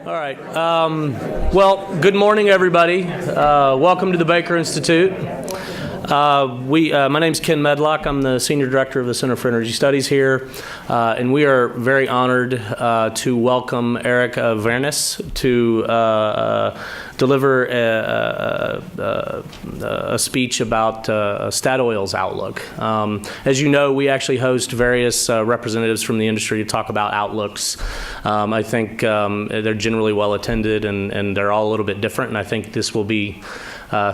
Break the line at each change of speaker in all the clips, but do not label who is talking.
All right. Well, good morning, everybody. Welcome to the Baker Institute. My name's Ken Medlock. I'm the Senior Director of the Center for Energy Studies here, and we are very honored to welcome Eirik Wærness to deliver a speech about Statoil's outlook. As you know, we actually host various representatives from the industry to talk about outlooks. I think they're generally well attended, and they're all a little bit different, and I think this will be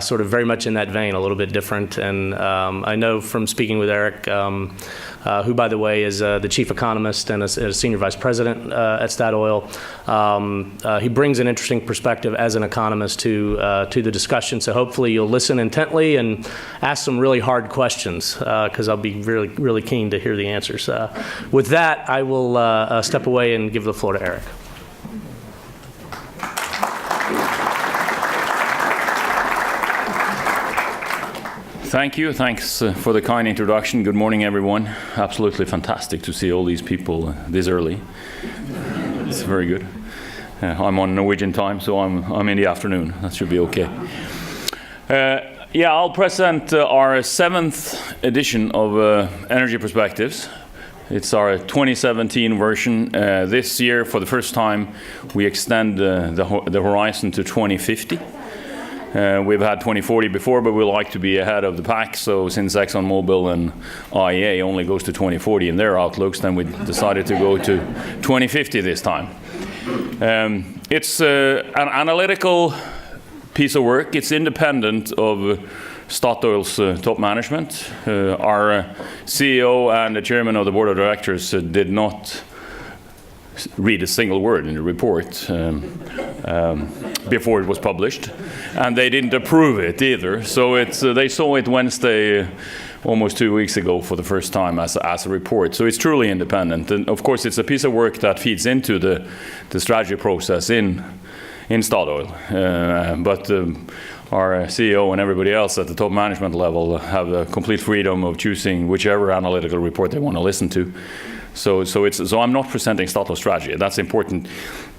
sort of very much in that vein, a little bit different. And I know from speaking with Eirik, who, by the way, is the chief economist and a senior vice president at Statoil, he brings an interesting perspective as an economist to the discussion. So hopefully you'll listen intently and ask some really hard questions, because I'll be really, really keen to hear the answers. With that, I will step away and give the floor to Eirik.
Thank you. Thanks for the kind introduction. Good morning, everyone. Absolutely fantastic to see all these people this early. It's very good. I'm on Norwegian time, so I'm in the afternoon. That should be okay. I'll present our 7th edition of Energy Perspectives. It's our 2017 version. This year, for the first time, we extend the horizon to 2050. We've had 2040 before, but we like to be ahead of the pack. So since ExxonMobil and IEA only goes to 2040 in their outlooks, then we decided to go to 2050 this time. It's an analytical piece of work. It's independent of Statoil's top management. Our CEO and the chairman of the board of directors did not read a single word in the report before it was published, and they didn't approve it either. So they saw it Wednesday, almost 2 weeks ago, for the first time as a report. So it's truly independent, and of course it's a piece of work that feeds into the strategy process in Statoil. But our CEO and everybody else at the top management level have the complete freedom of choosing whichever analytical report they want to listen to. So I'm not presenting Statoil strategy. That's important.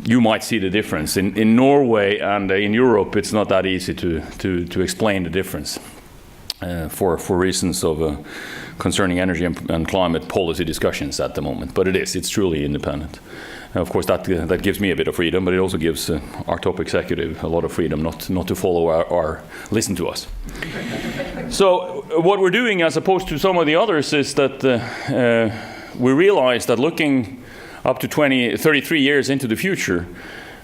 You might see the difference. In Norway and in Europe, it's not that easy to explain the difference for reasons of concerning energy and climate policy discussions at the moment. But it's truly independent. Of course, that gives me a bit of freedom, but it also gives our top executive a lot of freedom not to follow or listen to us. So what we're doing, as opposed to some of the others, is that we realize that looking up to 33 years into the future,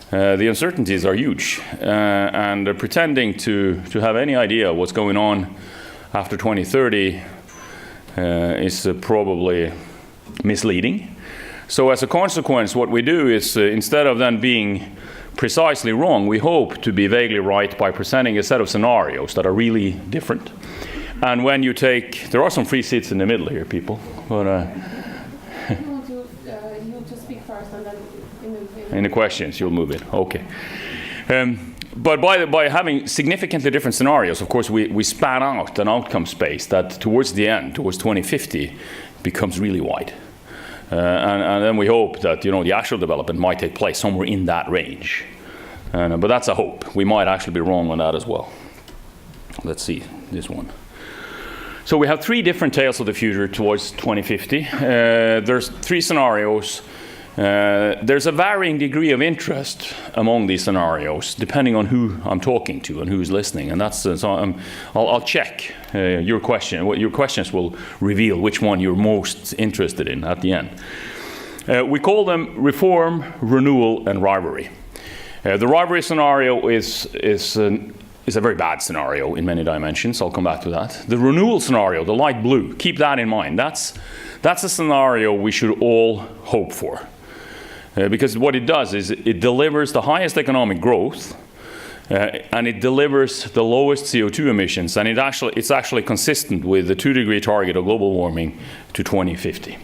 the uncertainties are huge, and pretending to have any idea what's going on after 2030 is probably misleading. So as a consequence, what we do is, instead of then being precisely wrong, we hope to be vaguely right by presenting a set of scenarios that are really different. And when you there are some free seats in the middle here, people. But,
you to speak first, and then
in the questions you'll move it. Okay. But by having significantly different scenarios, of course, we span out an outcome space that towards the end, towards 2050, becomes really wide. And then we hope that the actual development might take place somewhere in that range. But that's a hope. We might actually be wrong on that as well. Let's see this one. So we have 3 different tales of the future towards 2050. There's 3 scenarios. There's a varying degree of interest among these scenarios, depending on who I'm talking to and who's listening. And that's so I'll check your question. What your questions will reveal which one you're most interested in at the end. We call them reform, renewal, and rivalry. The rivalry scenario is a very bad scenario in many dimensions. I'll come back to that. The renewal scenario, the light blue, keep that in mind. That's a scenario we should all hope for. Because what it does is it delivers the highest economic growth, and it delivers the lowest CO2 emissions, and it's actually consistent with the 2-degree target of global warming to 2050.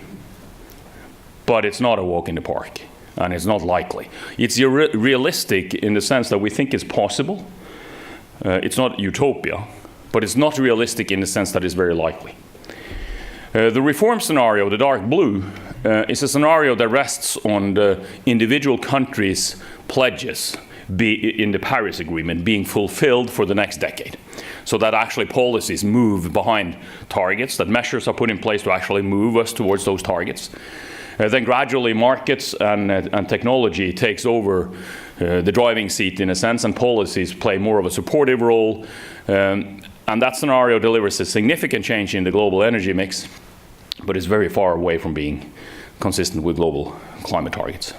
But it's not a walk in the park, and it's not likely. It's realistic in the sense that we think it's possible. It's not utopia, but it's not realistic in the sense that it's very likely. The reform scenario, the dark blue, is a scenario that rests on the individual countries' pledges in the Paris Agreement being fulfilled for the next decade. So that actually policies move behind targets, that measures are put in place to actually move us towards those targets. Then gradually markets and technology takes over the driving seat in a sense, and policies play more of a supportive role. And that scenario delivers a significant change in the global energy mix, but is very far away from being consistent with global climate targets.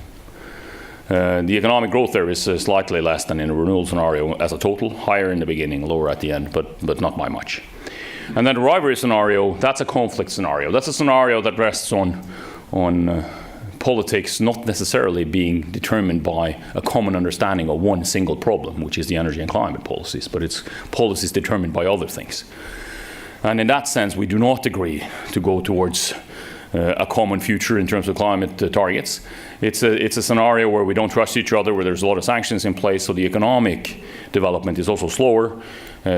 The economic growth there is slightly less than in a renewal scenario as a total, higher in the beginning, lower at the end, but not by much. And then the rivalry scenario, that's a conflict scenario. That's a scenario that rests on politics not necessarily being determined by a common understanding of one single problem, which is the energy and climate policies, but it's policies determined by other things. And in that sense, we do not agree to go towards a common future in terms of climate targets. It's a scenario where we don't trust each other, where there's a lot of sanctions in place, so the economic development is also slower.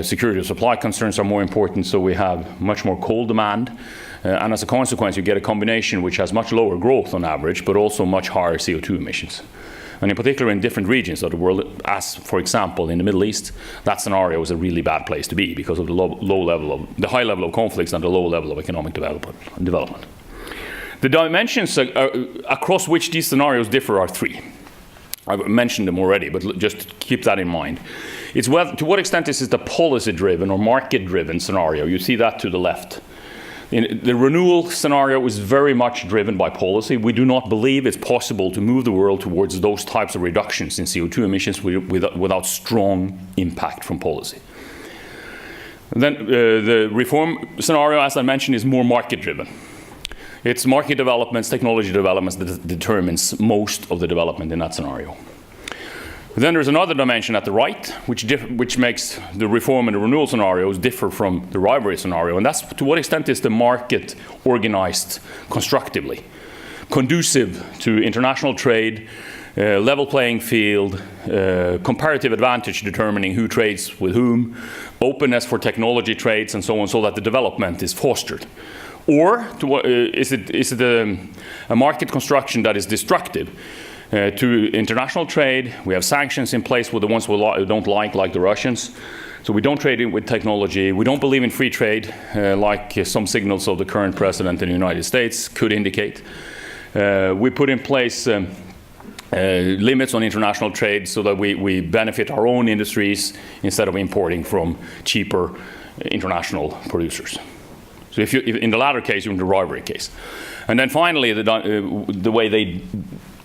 Security of supply concerns are more important, so we have much more coal demand. And as a consequence, you get a combination which has much lower growth on average, but also much higher CO2 emissions. And in particular in different regions of the world, as for example in the Middle East, that scenario is a really bad place to be because of the high level of conflicts and the low level of economic development. The dimensions across which these scenarios differ are three. I've mentioned them already, but just keep that in mind. It's to what extent this is the policy-driven or market-driven scenario. You see that to the left. The renewal scenario is very much driven by policy. We do not believe it's possible to move the world towards those types of reductions in CO2 emissions without strong impact from policy. And then the reform scenario, as I mentioned, is more market-driven. It's market developments, technology developments that determines most of the development in that scenario. Then there's another dimension at the right, which makes the reform and the renewal scenarios differ from the rivalry scenario, and that's to what extent is the market organized constructively, conducive to international trade, level playing field, comparative advantage determining who trades with whom, openness for technology trades and so on, so that the development is fostered. Or is it a market construction that is destructive to international trade? We have sanctions in place with the ones we don't like the Russians. So we don't trade with technology. We don't believe in free trade, like some signals of the current president in the United States could indicate. We put in place limits on international trade so that we benefit our own industries instead of importing from cheaper international producers. So if in the latter case, you're in the rivalry case. And then finally, the way they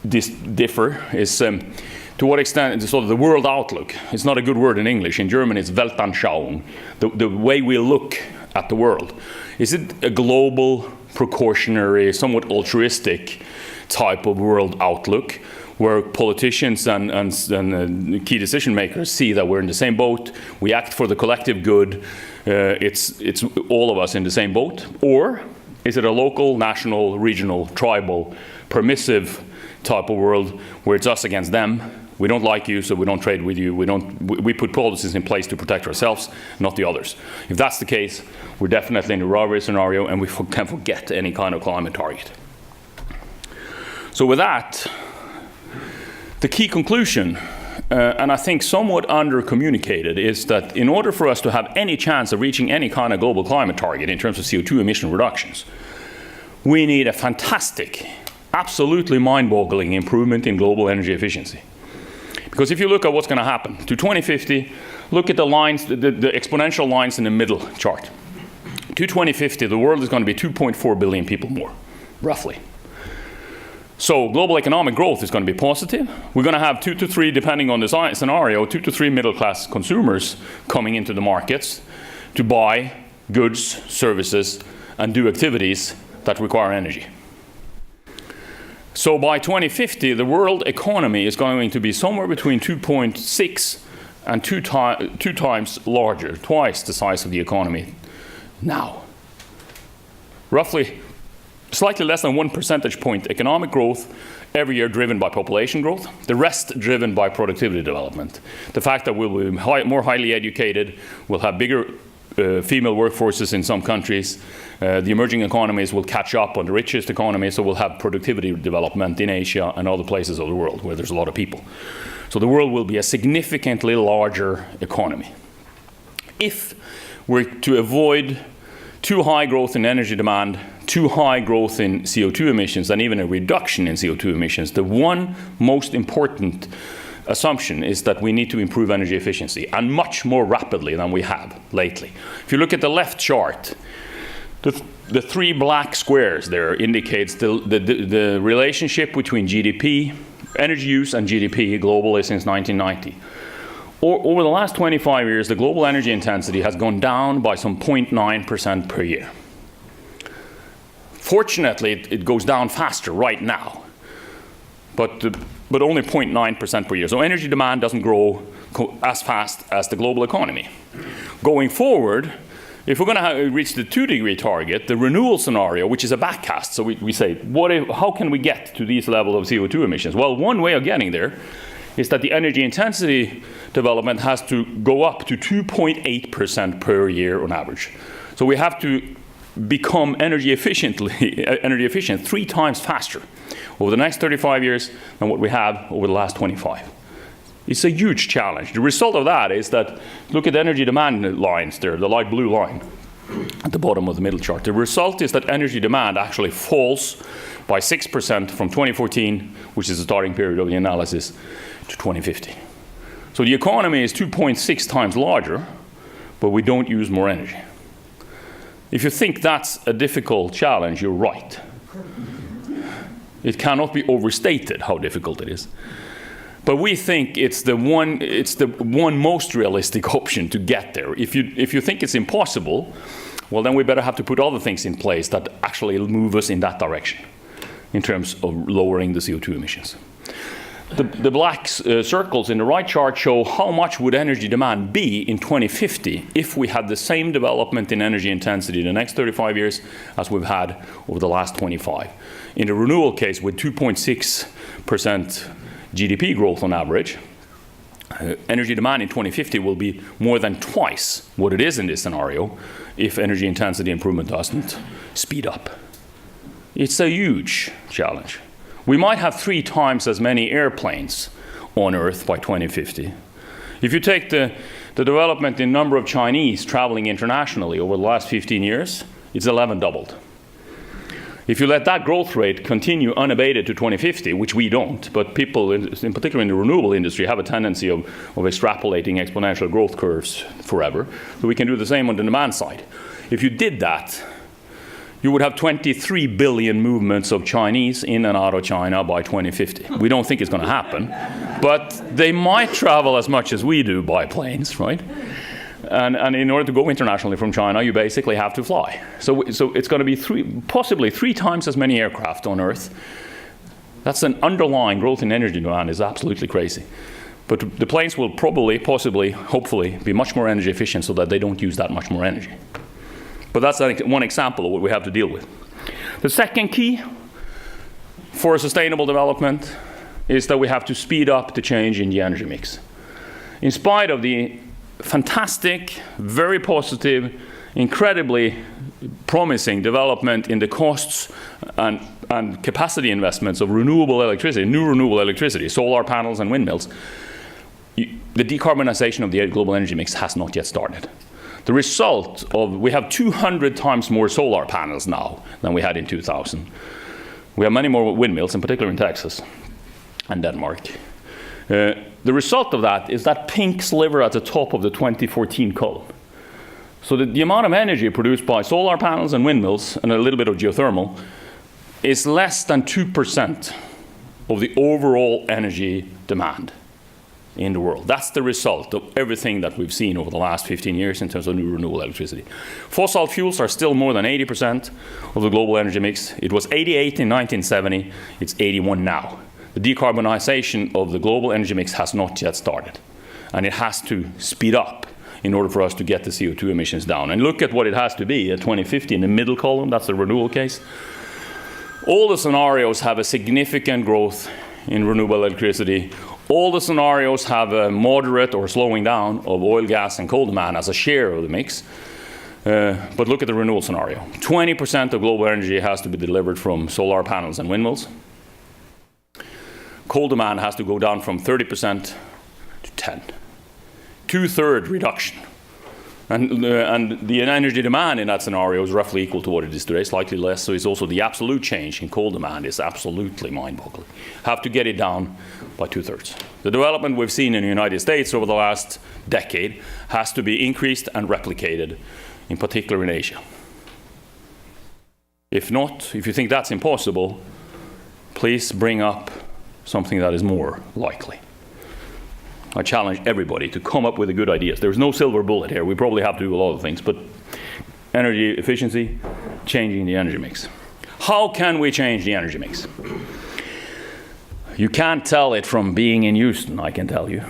differ is to what extent sort of the world outlook. It's not a good word in English. In German, it's Weltanschauung, the way we look at the world. Is it a global, precautionary, somewhat altruistic type of world outlook, where politicians and key decision makers see that we're in the same boat, we act for the collective good, it's all of us in the same boat? Or is it a local, national, regional, tribal, permissive type of world where it's us against them? We don't like you, so we don't trade with you. We put policies in place to protect ourselves, not the others. If that's the case, we're definitely in the rivalry scenario, and we can forget any kind of climate target. So with that, the key conclusion, and I think somewhat under-communicated, is that in order for us to have any chance of reaching any kind of global climate target in terms of CO2 emission reductions, we need a fantastic, absolutely mind-boggling improvement in global energy efficiency. Because if you look at what's going to happen to 2050, look at the lines, the exponential lines in the middle chart. To 2050, the world is going to be 2.4 billion people more, roughly. So global economic growth is going to be positive. We're going to have 2 to 3, depending on the scenario, 2 to 3 middle-class consumers coming into the markets to buy goods, services, and do activities that require energy. So by 2050, the world economy is going to be somewhere between 2.6 and 2 times larger, twice the size of the economy now. Roughly slightly less than 1 percentage point economic growth every year driven by population growth, the rest driven by productivity development. The fact that we'll be more highly educated, we'll have bigger female workforces in some countries. The emerging economies will catch up on the richest economies, so we'll have productivity development in Asia and other places of the world where there's a lot of people. So the world will be a significantly larger economy. If we're to avoid too high growth in energy demand, too high growth in CO2 emissions, and even a reduction in CO2 emissions, the one most important assumption is that we need to improve energy efficiency, and much more rapidly than we have lately. If you look at the left chart, the three black squares there indicates the relationship between GDP, energy use, and GDP globally since 1990. Over the last 25 years, the global energy intensity has gone down by some 0.9% per year. Fortunately, it goes down faster right now, but only 0.9% per year. So energy demand doesn't grow as fast as the global economy. Going forward, if we're going to reach the 2-degree target, the renewal scenario, which is a backcast, so we say, how can we get to these levels of CO2 emissions? Well, one way of getting there is that the energy intensity development has to go up to 2.8% per year on average. So we have to become energy efficient 3 times faster over the next 35 years than what we have over the last 25. It's a huge challenge. The result of that is that, look at the energy demand lines there, the light blue line at the bottom of the middle chart. The result is that energy demand actually falls by 6% from 2014, which is the starting period of the analysis, to 2050. So the economy is 2.6 times larger, but we don't use more energy. If you think that's a difficult challenge, you're right. It cannot be overstated how difficult it is. But we think it's the one most realistic option to get there. If you think it's impossible, well, then we better have to put other things in place that actually move us in that direction in terms of lowering the CO2 emissions. The black circles in the right chart show how much would energy demand be in 2050 if we had the same development in energy intensity in the next 35 years as we've had over the last 25. In the renewal case, with 2.6% GDP growth on average, energy demand in 2050 will be more than twice what it is in this scenario if energy intensity improvement doesn't speed up. It's a huge challenge. We might have 3 times as many airplanes on Earth by 2050. If you take the development in number of Chinese traveling internationally over the last 15 years, it's 11 doubled. If you let that growth rate continue unabated to 2050, which we don't, but people, in particular in the renewable industry, have a tendency of extrapolating exponential growth curves forever, so we can do the same on the demand side. If you did that, you would have 23 billion movements of Chinese in and out of China by 2050. We don't think it's going to happen, but they might travel as much as we do by planes, right? And in order to go internationally from China, you basically have to fly. So it's going to be possibly 3 times as many aircraft on Earth. That's an underlying growth in energy demand is absolutely crazy. But the planes will probably, possibly, hopefully, be much more energy efficient so that they don't use that much more energy. But that's one example of what we have to deal with. The second key for sustainable development is that we have to speed up the change in the energy mix. In spite of the fantastic, very positive, incredibly promising development in the costs and capacity investments of renewable electricity, new renewable electricity, solar panels and windmills, the decarbonization of the global energy mix has not yet started. The result of, we have 200 times more solar panels now than we had in 2000. We have many more windmills, in particular in Texas and Denmark. The result of that is that pink sliver at the top of the 2014 column. So the amount of energy produced by solar panels and windmills and a little bit of geothermal is less than 2% of the overall energy demand in the world. That's the result of everything that we've seen over the last 15 years in terms of new renewable electricity. Fossil fuels are still more than 80% of the global energy mix. It was 88 in 1970, it's 81 now. The decarbonization of the global energy mix has not yet started, and it has to speed up in order for us to get the CO2 emissions down. And look at what it has to be at 2050 in the middle column, that's the renewal case. All the scenarios have a significant growth in renewable electricity. All the scenarios have a moderate or slowing down of oil, gas, and coal demand as a share of the mix. But look at the renewal scenario. 20% of global energy has to be delivered from solar panels and windmills. Coal demand has to go down from 30% to 10%. Two-thirds reduction. And the energy demand in that scenario is roughly equal to what it is today, slightly less. So it's also the absolute change in coal demand is absolutely mind-boggling. Have to get it down by two-thirds. The development we've seen in the United States over the last decade has to be increased and replicated, in particular in Asia. If not, if you think that's impossible, please bring up something that is more likely. I challenge everybody to come up with the good ideas. There's no silver bullet here. We probably have to do a lot of things, but energy efficiency, changing the energy mix. How can we change the energy mix? You can't tell it from being in Houston, I can tell you.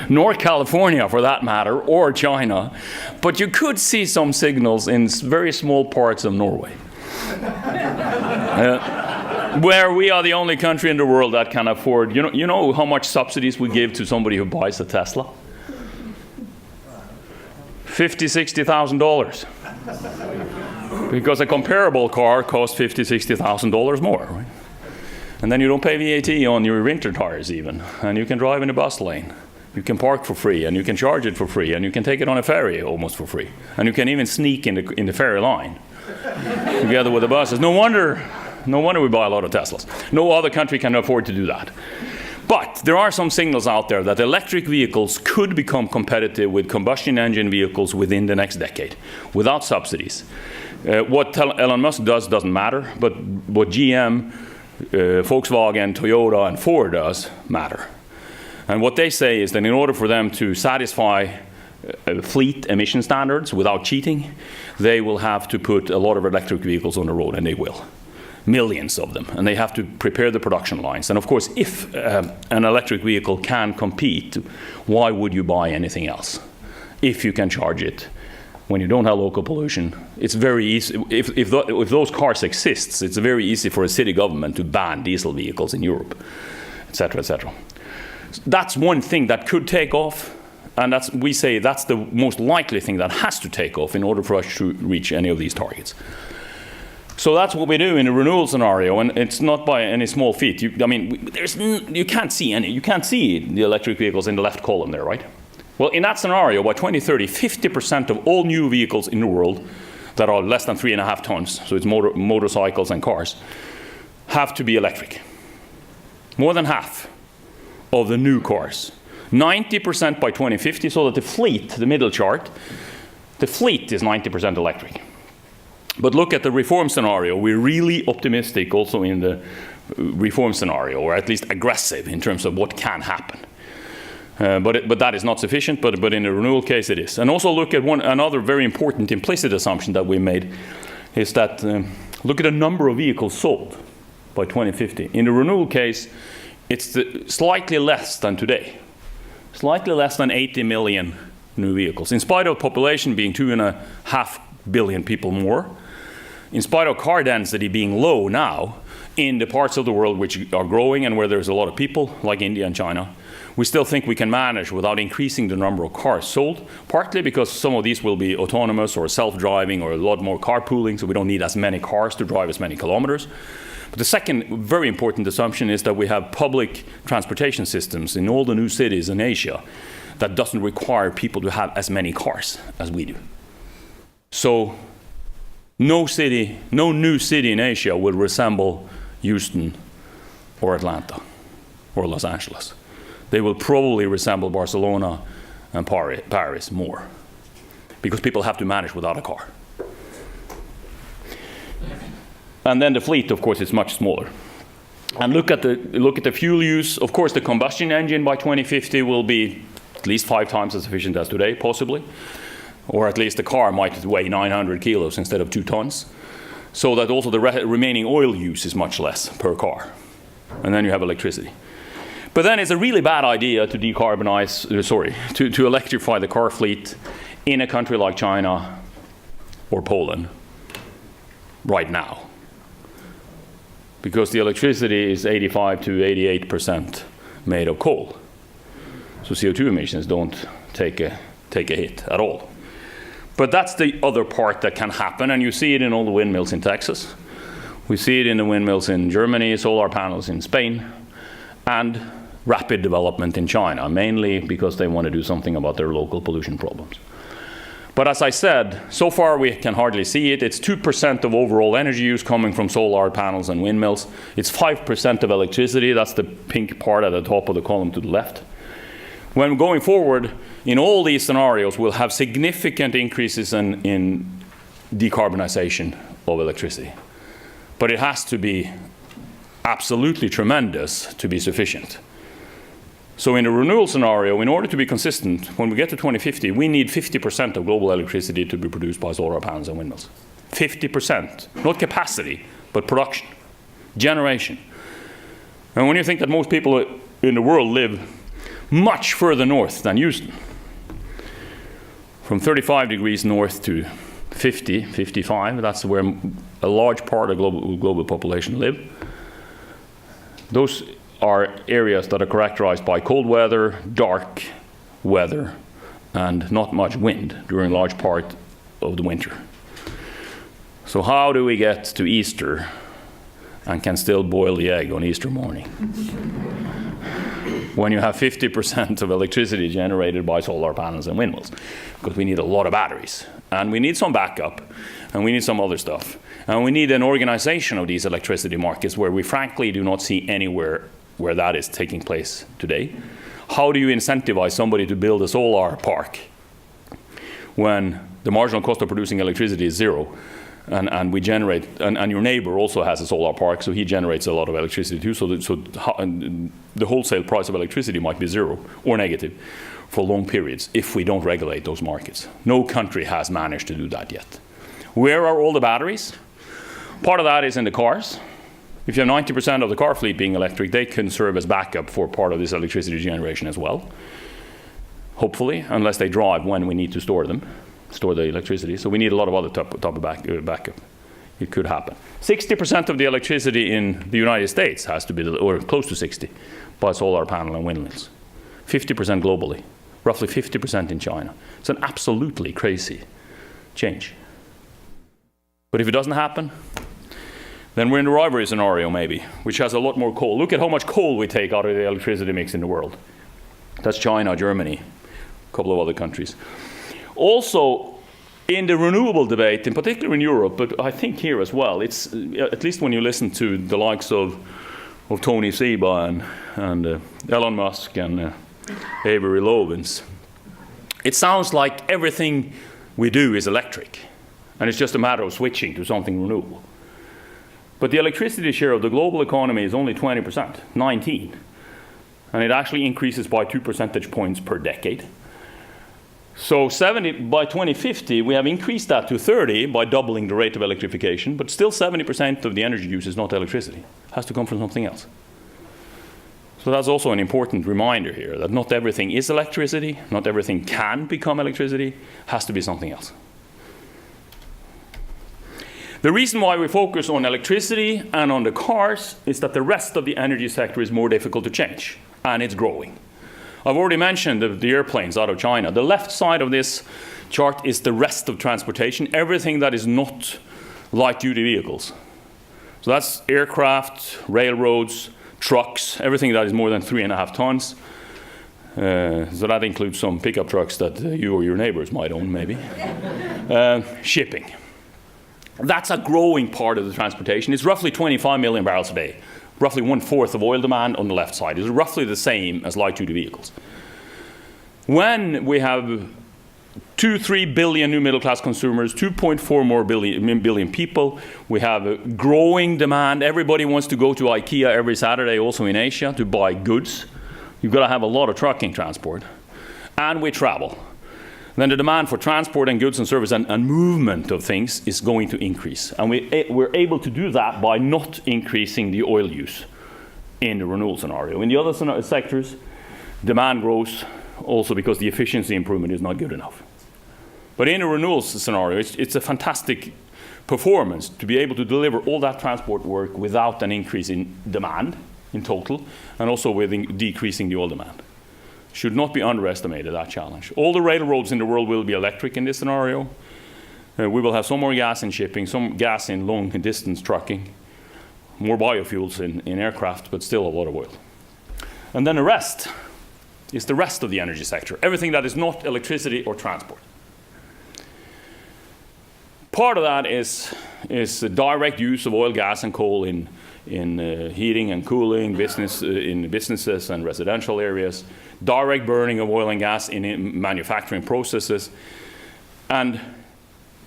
Nor California, for that matter, or China. But you could see some signals in very small parts of Norway. Where we are the only country in the world that can afford, you know how much subsidies we give to somebody who buys a Tesla? $50,000, $60,000. Because a comparable car costs $50,000, $60,000 more. Right? And then you don't pay VAT on your winter tires even. And you can drive in a bus lane. You can park for free, and you can charge it for free, and you can take it on a ferry almost for free. And you can even sneak in the ferry line together with the buses. No wonder we buy a lot of Teslas. No other country can afford to do that. But there are some signals out there that electric vehicles could become competitive with combustion engine vehicles within the next decade, without subsidies. What Elon Musk does doesn't matter, but what GM, Volkswagen, Toyota, and Ford does matter. And what they say is that in order for them to satisfy fleet emission standards without cheating, they will have to put a lot of electric vehicles on the road, and they will. Millions of them, and they have to prepare the production lines. And of course, if an electric vehicle can compete, why would you buy anything else? If you can charge it when you don't have local pollution, it's very easy. If those cars exist, it's very easy for a city government to ban diesel vehicles in Europe, etc., etc. That's one thing that could take off, and we say that's the most likely thing that has to take off in order for us to reach any of these targets. So that's what we do in a renewal scenario, and it's not by any small feat. You can't see the electric vehicles in the left column there, right? Well, in that scenario, by 2030, 50% of all new vehicles in the world that are less than 3.5 tons, so it's motorcycles and cars, have to be electric. More than half of the new cars. 90% by 2050, so that the fleet, the middle chart, the fleet is 90% electric. But look at the reform scenario. We're really optimistic also in the reform scenario, or at least aggressive in terms of what can happen. But that is not sufficient, but in the renewal case it is. And also look at another very important implicit assumption that we made is that look at the number of vehicles sold by 2050. In the renewal case, it's slightly less than today. Slightly less than 80 million new vehicles. In spite of population being 2.5 billion people more, in spite of car density being low now in the parts of the world which are growing and where there's a lot of people, like India and China, we still think we can manage without increasing the number of cars sold, partly because some of these will be autonomous or self-driving or a lot more carpooling, so we don't need as many cars to drive as many kilometers. But the second very important assumption is that we have public transportation systems in all the new cities in Asia that doesn't require people to have as many cars as we do. So no new city in Asia will resemble Houston or Atlanta or Los Angeles. They will probably resemble Barcelona and Paris more, because people have to manage without a car. And then the fleet, of course, is much smaller. And look at the fuel use. Of course, the combustion engine by 2050 will be at least 5 times as efficient as today, possibly. Or at least the car might weigh 900 kilos instead of 2 tons. So that also the remaining oil use is much less per car. And then you have electricity. But then it's a really bad idea to to electrify the car fleet in a country like China or Poland right now. Because the electricity is 85 to 88% made of coal. So CO2 emissions don't take a take a hit at all. But that's the other part that can happen, and you see it in all the windmills in Texas. We see it in the windmills in Germany, solar panels in Spain, and rapid development in China, mainly because they want to do something about their local pollution problems. But as I said, so far we can hardly see it. It's 2% of overall energy use coming from solar panels and windmills. It's 5% of electricity. That's the pink part at the top of the column to the left. When going forward, in all these scenarios, we'll have significant increases in decarbonization of electricity. But it has to be absolutely tremendous to be sufficient. So in a renewal scenario, in order to be consistent, when we get to 2050, we need 50% of global electricity to be produced by solar panels and windmills. 50%, not capacity, but production, generation. And when you think that most people in the world live much further north than Houston, from 35 degrees north to 50, 55, that's where a large part of global population live. Those are areas that are characterized by cold weather, dark weather, and not much wind during a large part of the winter. So how do we get to Easter and can still boil the egg on Easter morning? When you have 50% of electricity generated by solar panels and windmills, because we need a lot of batteries, and we need some backup, and we need some other stuff. And we need an organization of these electricity markets where we frankly do not see anywhere where that is taking place today. How do you incentivize somebody to build a solar park when the marginal cost of producing electricity is zero, and we generate, and your neighbor also has a solar park, so he generates a lot of electricity too, so the wholesale price of electricity might be zero or negative for long periods if we don't regulate those markets. No country has managed to do that yet. Where are all the batteries? Part of that is in the cars. If you have 90% of the car fleet being electric, they can serve as backup for part of this electricity generation as well, hopefully, unless they drive when we need to store the electricity. So we need a lot of other type of backup. It could happen. 60% of the electricity in the United States has to be, or close to 60, by solar panel and windmills. 50% globally, roughly 50% in China. It's an absolutely crazy change. But if it doesn't happen, then we're in the rivalry scenario maybe, which has a lot more coal. Look at how much coal we take out of the electricity mix in the world. That's China, Germany, a couple of other countries. Also, in the renewable debate, in particular in Europe, but I think here as well, it's, at least when you listen to the likes of Tony Seba and Elon Musk and Avery Lovins, it sounds like everything we do is electric, and it's just a matter of switching to something renewable. But the electricity share of the global economy is only 20%, 19. And it actually increases by 2 percentage points per decade. So by 2050, we have increased that to 30 by doubling the rate of electrification, but still 70% of the energy use is not electricity. It has to come from something else. So that's also an important reminder here, that not everything is electricity, not everything can become electricity, it has to be something else. The reason why we focus on electricity and on the cars is that the rest of the energy sector is more difficult to change, and it's growing. I've already mentioned the airplanes out of China. The left side of this chart is the rest of transportation, everything that is not light-duty vehicles. So that's aircraft, railroads, trucks, everything that is more than 3.5 tons. So that includes some pickup trucks that you or your neighbors might own, maybe. Shipping. That's a growing part of the transportation. It's roughly 25 million barrels a day, roughly 1/4 of oil demand on the left side. It's roughly the same as light-duty vehicles. When we have 2-3 billion new middle-class consumers, 2.4 billion people, we have a growing demand. Everybody wants to go to IKEA every Saturday, also in Asia, to buy goods. You've got to have a lot of trucking transport. And we travel. Then the demand for transport and goods and service and movement of things is going to increase. And we're able to do that by not increasing the oil use in the renewal scenario. In the other sectors, demand grows also because the efficiency improvement is not good enough. But in a renewal scenario, it's a fantastic performance to be able to deliver all that transport work without an increase in demand in total, and also with decreasing the oil demand. should not be underestimated, that challenge. All the railroads in the world will be electric in this scenario. We will have some more gas in shipping, some gas in long-distance trucking, more biofuels in aircraft, but still a lot of oil. And then the rest is the rest of the energy sector, everything that is not electricity or transport. Part of that is the direct use of oil, gas, and coal in heating and cooling, in businesses and residential areas, direct burning of oil and gas in manufacturing processes, and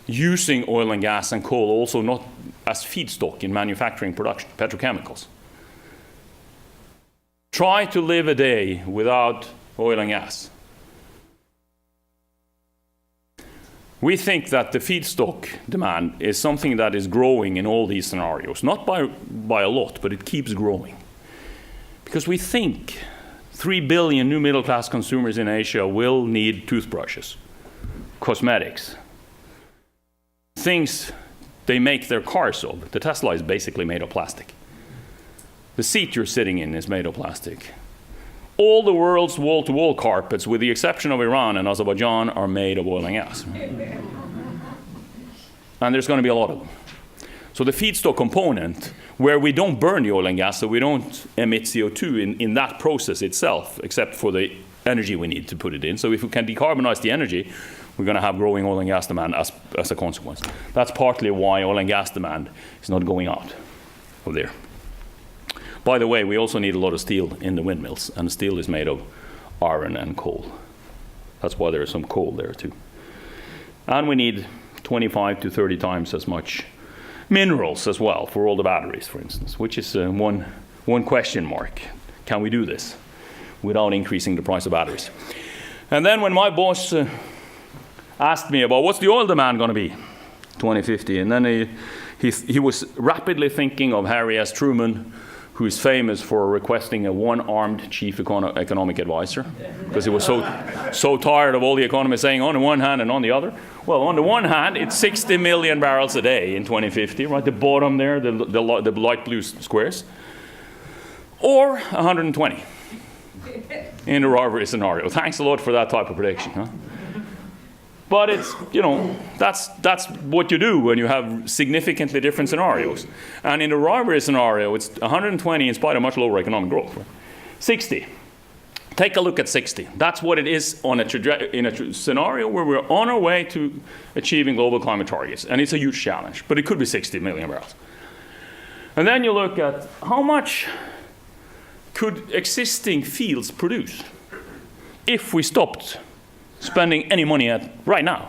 using oil and gas and coal also not as feedstock in manufacturing production, petrochemicals. Try to live a day without oil and gas. We think that the feedstock demand is something that is growing in all these scenarios, not by a lot, but it keeps growing. Because we think 3 billion new middle-class consumers in Asia will need toothbrushes, cosmetics, things they make their cars of. The Tesla is basically made of plastic. The seat you're sitting in is made of plastic. All the world's wall-to-wall carpets, with the exception of Iran and Azerbaijan, are made of oil and gas. And there's going to be a lot of them. So the feedstock component, where we don't burn the oil and gas, so we don't emit CO2 in that process itself, except for the energy we need to put it in. So if we can decarbonize the energy, we're going to have growing oil and gas demand as a consequence. That's partly why oil and gas demand is not going out of there. By the way, we also need a lot of steel in the windmills, and steel is made of iron and coal. That's why there is some coal there too. And we need 25 to 30 times as much minerals as well for all the batteries, for instance, which is one question mark. Can we do this without increasing the price of batteries? And then when my boss asked me about what's the oil demand going to be 2050, and then he was rapidly thinking of Harry S. Truman, who is famous for requesting a one-armed chief economic advisor, because he was so tired of all the economists saying on the one hand and on the other. Well, on the one hand, it's 60 million barrels a day in 2050, right? The bottom there, the light blue squares, or 120 in the Rarvery scenario. Thanks a lot for that type of prediction, huh? But it's, that's what you do when you have significantly different scenarios. And in the Rarvery scenario, it's 120 in spite of much lower economic growth. Right? 60. Take a look at 60. That's what it is in a scenario where we're on our way to achieving global climate targets. And it's a huge challenge, but it could be 60 million barrels. And then you look at how much could existing fields produce if we stopped spending any money right now,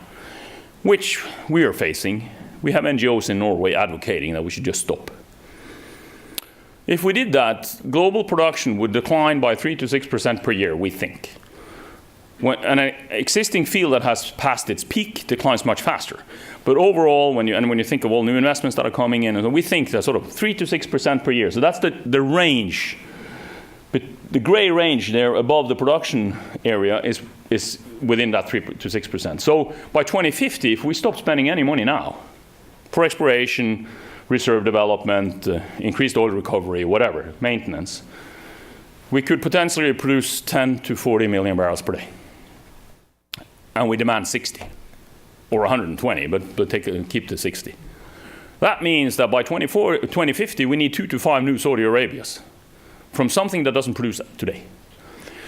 which we are facing. We have NGOs in Norway advocating that we should just stop. If we did that, global production would decline by 3 to 6% per year, we think. An existing field that has passed its peak declines much faster. But overall, when you think of all new investments that are coming in, we think that sort of 3 to 6% per year. So that's the range. But the gray range there above the production area is within that 3 to 6%. So by 2050, if we stop spending any money now for exploration, reserve development, increased oil recovery, whatever, maintenance, we could potentially produce 10 to 40 million barrels per day. And we demand 60 or 120, but keep the 60. That means that by 2050, we need 2 to 5 new Saudi Arabias from something that doesn't produce today.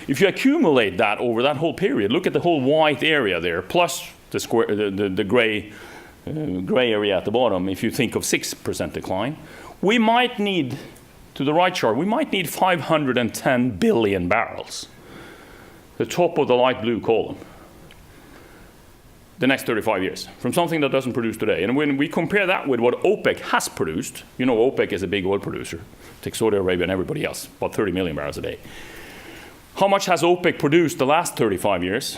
If you accumulate that over that whole period, look at the whole white area there, plus the square, the gray area at the bottom, if you think of 6% decline, we might need, to the right chart, we might need 510 billion barrels, the top of the light blue column, the next 35 years, from something that doesn't produce today. And when we compare that with what OPEC has produced, OPEC is a big oil producer, take Saudi Arabia and everybody else, about 30 million barrels a day. How much has OPEC produced the last 35 years?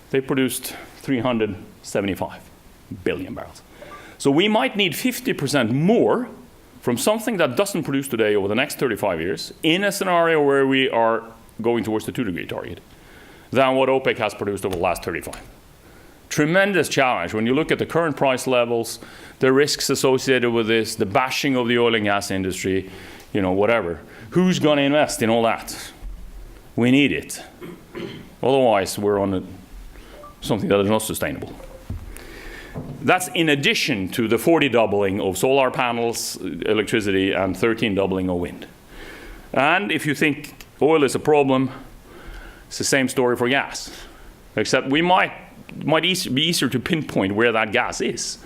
They produced 375 billion barrels. So we might need 50% more from something that doesn't produce today over the next 35 years in a scenario where we are going towards the 2-degree target than what OPEC has produced over the last 35. Tremendous challenge when you look at the current price levels, the risks associated with this, the bashing of the oil and gas industry, whatever. Who's going to invest in all that? We need it. Otherwise, we're on something that is not sustainable. That's in addition to the 40 doubling of solar panels, electricity, and 13 doubling of wind. And if you think oil is a problem, it's the same story for gas, except we might be easier to pinpoint where that gas is,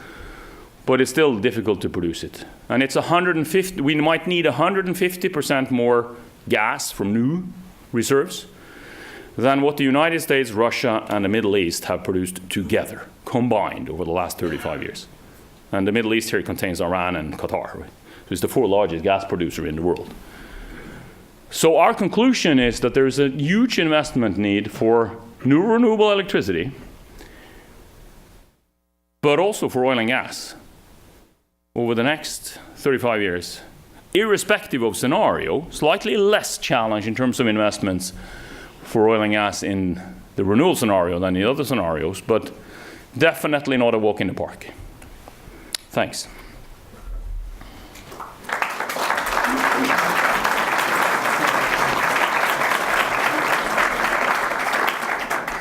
but it's still difficult to produce it. And it's 150. We might need 150% more gas from new reserves than what the United States, Russia, and the Middle East have produced together, combined over the last 35 years. And the Middle East here contains Iran and Qatar, right? So it's the 4th largest gas producer in the world. So our conclusion is that there's a huge investment need for new renewable electricity, but also for oil and gas over the next 35 years, irrespective of scenario, slightly less challenge in terms of investments for oil and gas in the renewal scenario than the other scenarios, but definitely not a walk in the park. Thanks.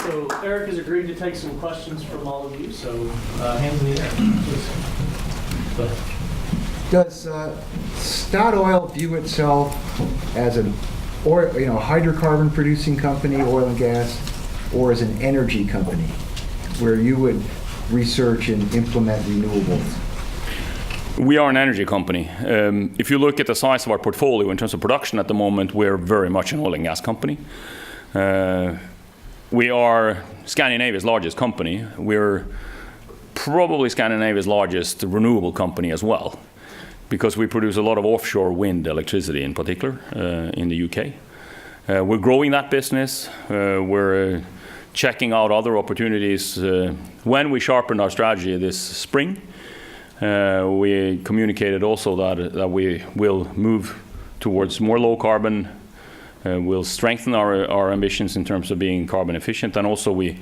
So Eirik has agreed to take some questions from all of you, so hands in the air, please. Go ahead.
Does Statoil view itself as an hydrocarbon producing company, oil and gas, or as an energy company where you would research and implement renewables?
We are an energy company. If you look at the size of our portfolio in terms of production at the moment, we're very much an oil and gas company. We are Scandinavia's largest company. We're probably Scandinavia's largest renewable company as well, because we produce a lot of offshore wind electricity in particular in the UK. We're growing that business. We're checking out other opportunities. When we sharpened our strategy this spring, we communicated also that we will move towards more low carbon. We'll strengthen our ambitions in terms of being carbon efficient, and also we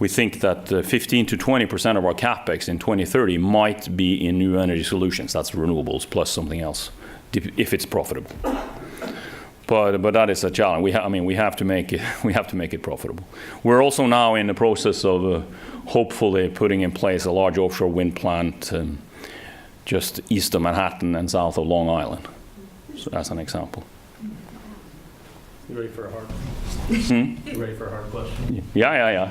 think that 15 to 20% of our capex in 2030 might be in new energy solutions. That's renewables plus something else, if it's profitable. But that is a challenge. We have to make it profitable. We're also now in the process of hopefully putting in place a large offshore wind plant just east of Manhattan and south of Long Island, so as an example.
You ready for a hard question? You ready for a hard question?
Yeah.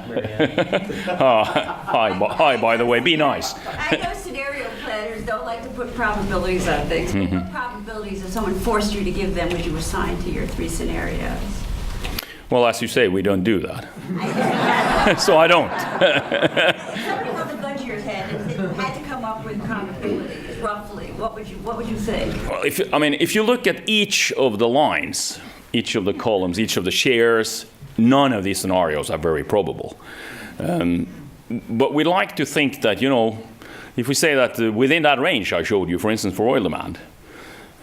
Hi, by the way, be nice.
I know scenario planners don't like to put probabilities on things. What probabilities, if someone forced you to give them, would you assign to your 3 scenarios?
Well, as you say, we don't do that. So I don't.
Somebody held a gun to your head and had to come up with probabilities, roughly. What would you think?
Well, if you look at each of the lines, each of the columns, each of the shares, none of these scenarios are very probable. But we like to think that, if we say that within that range I showed you, for instance, for oil demand,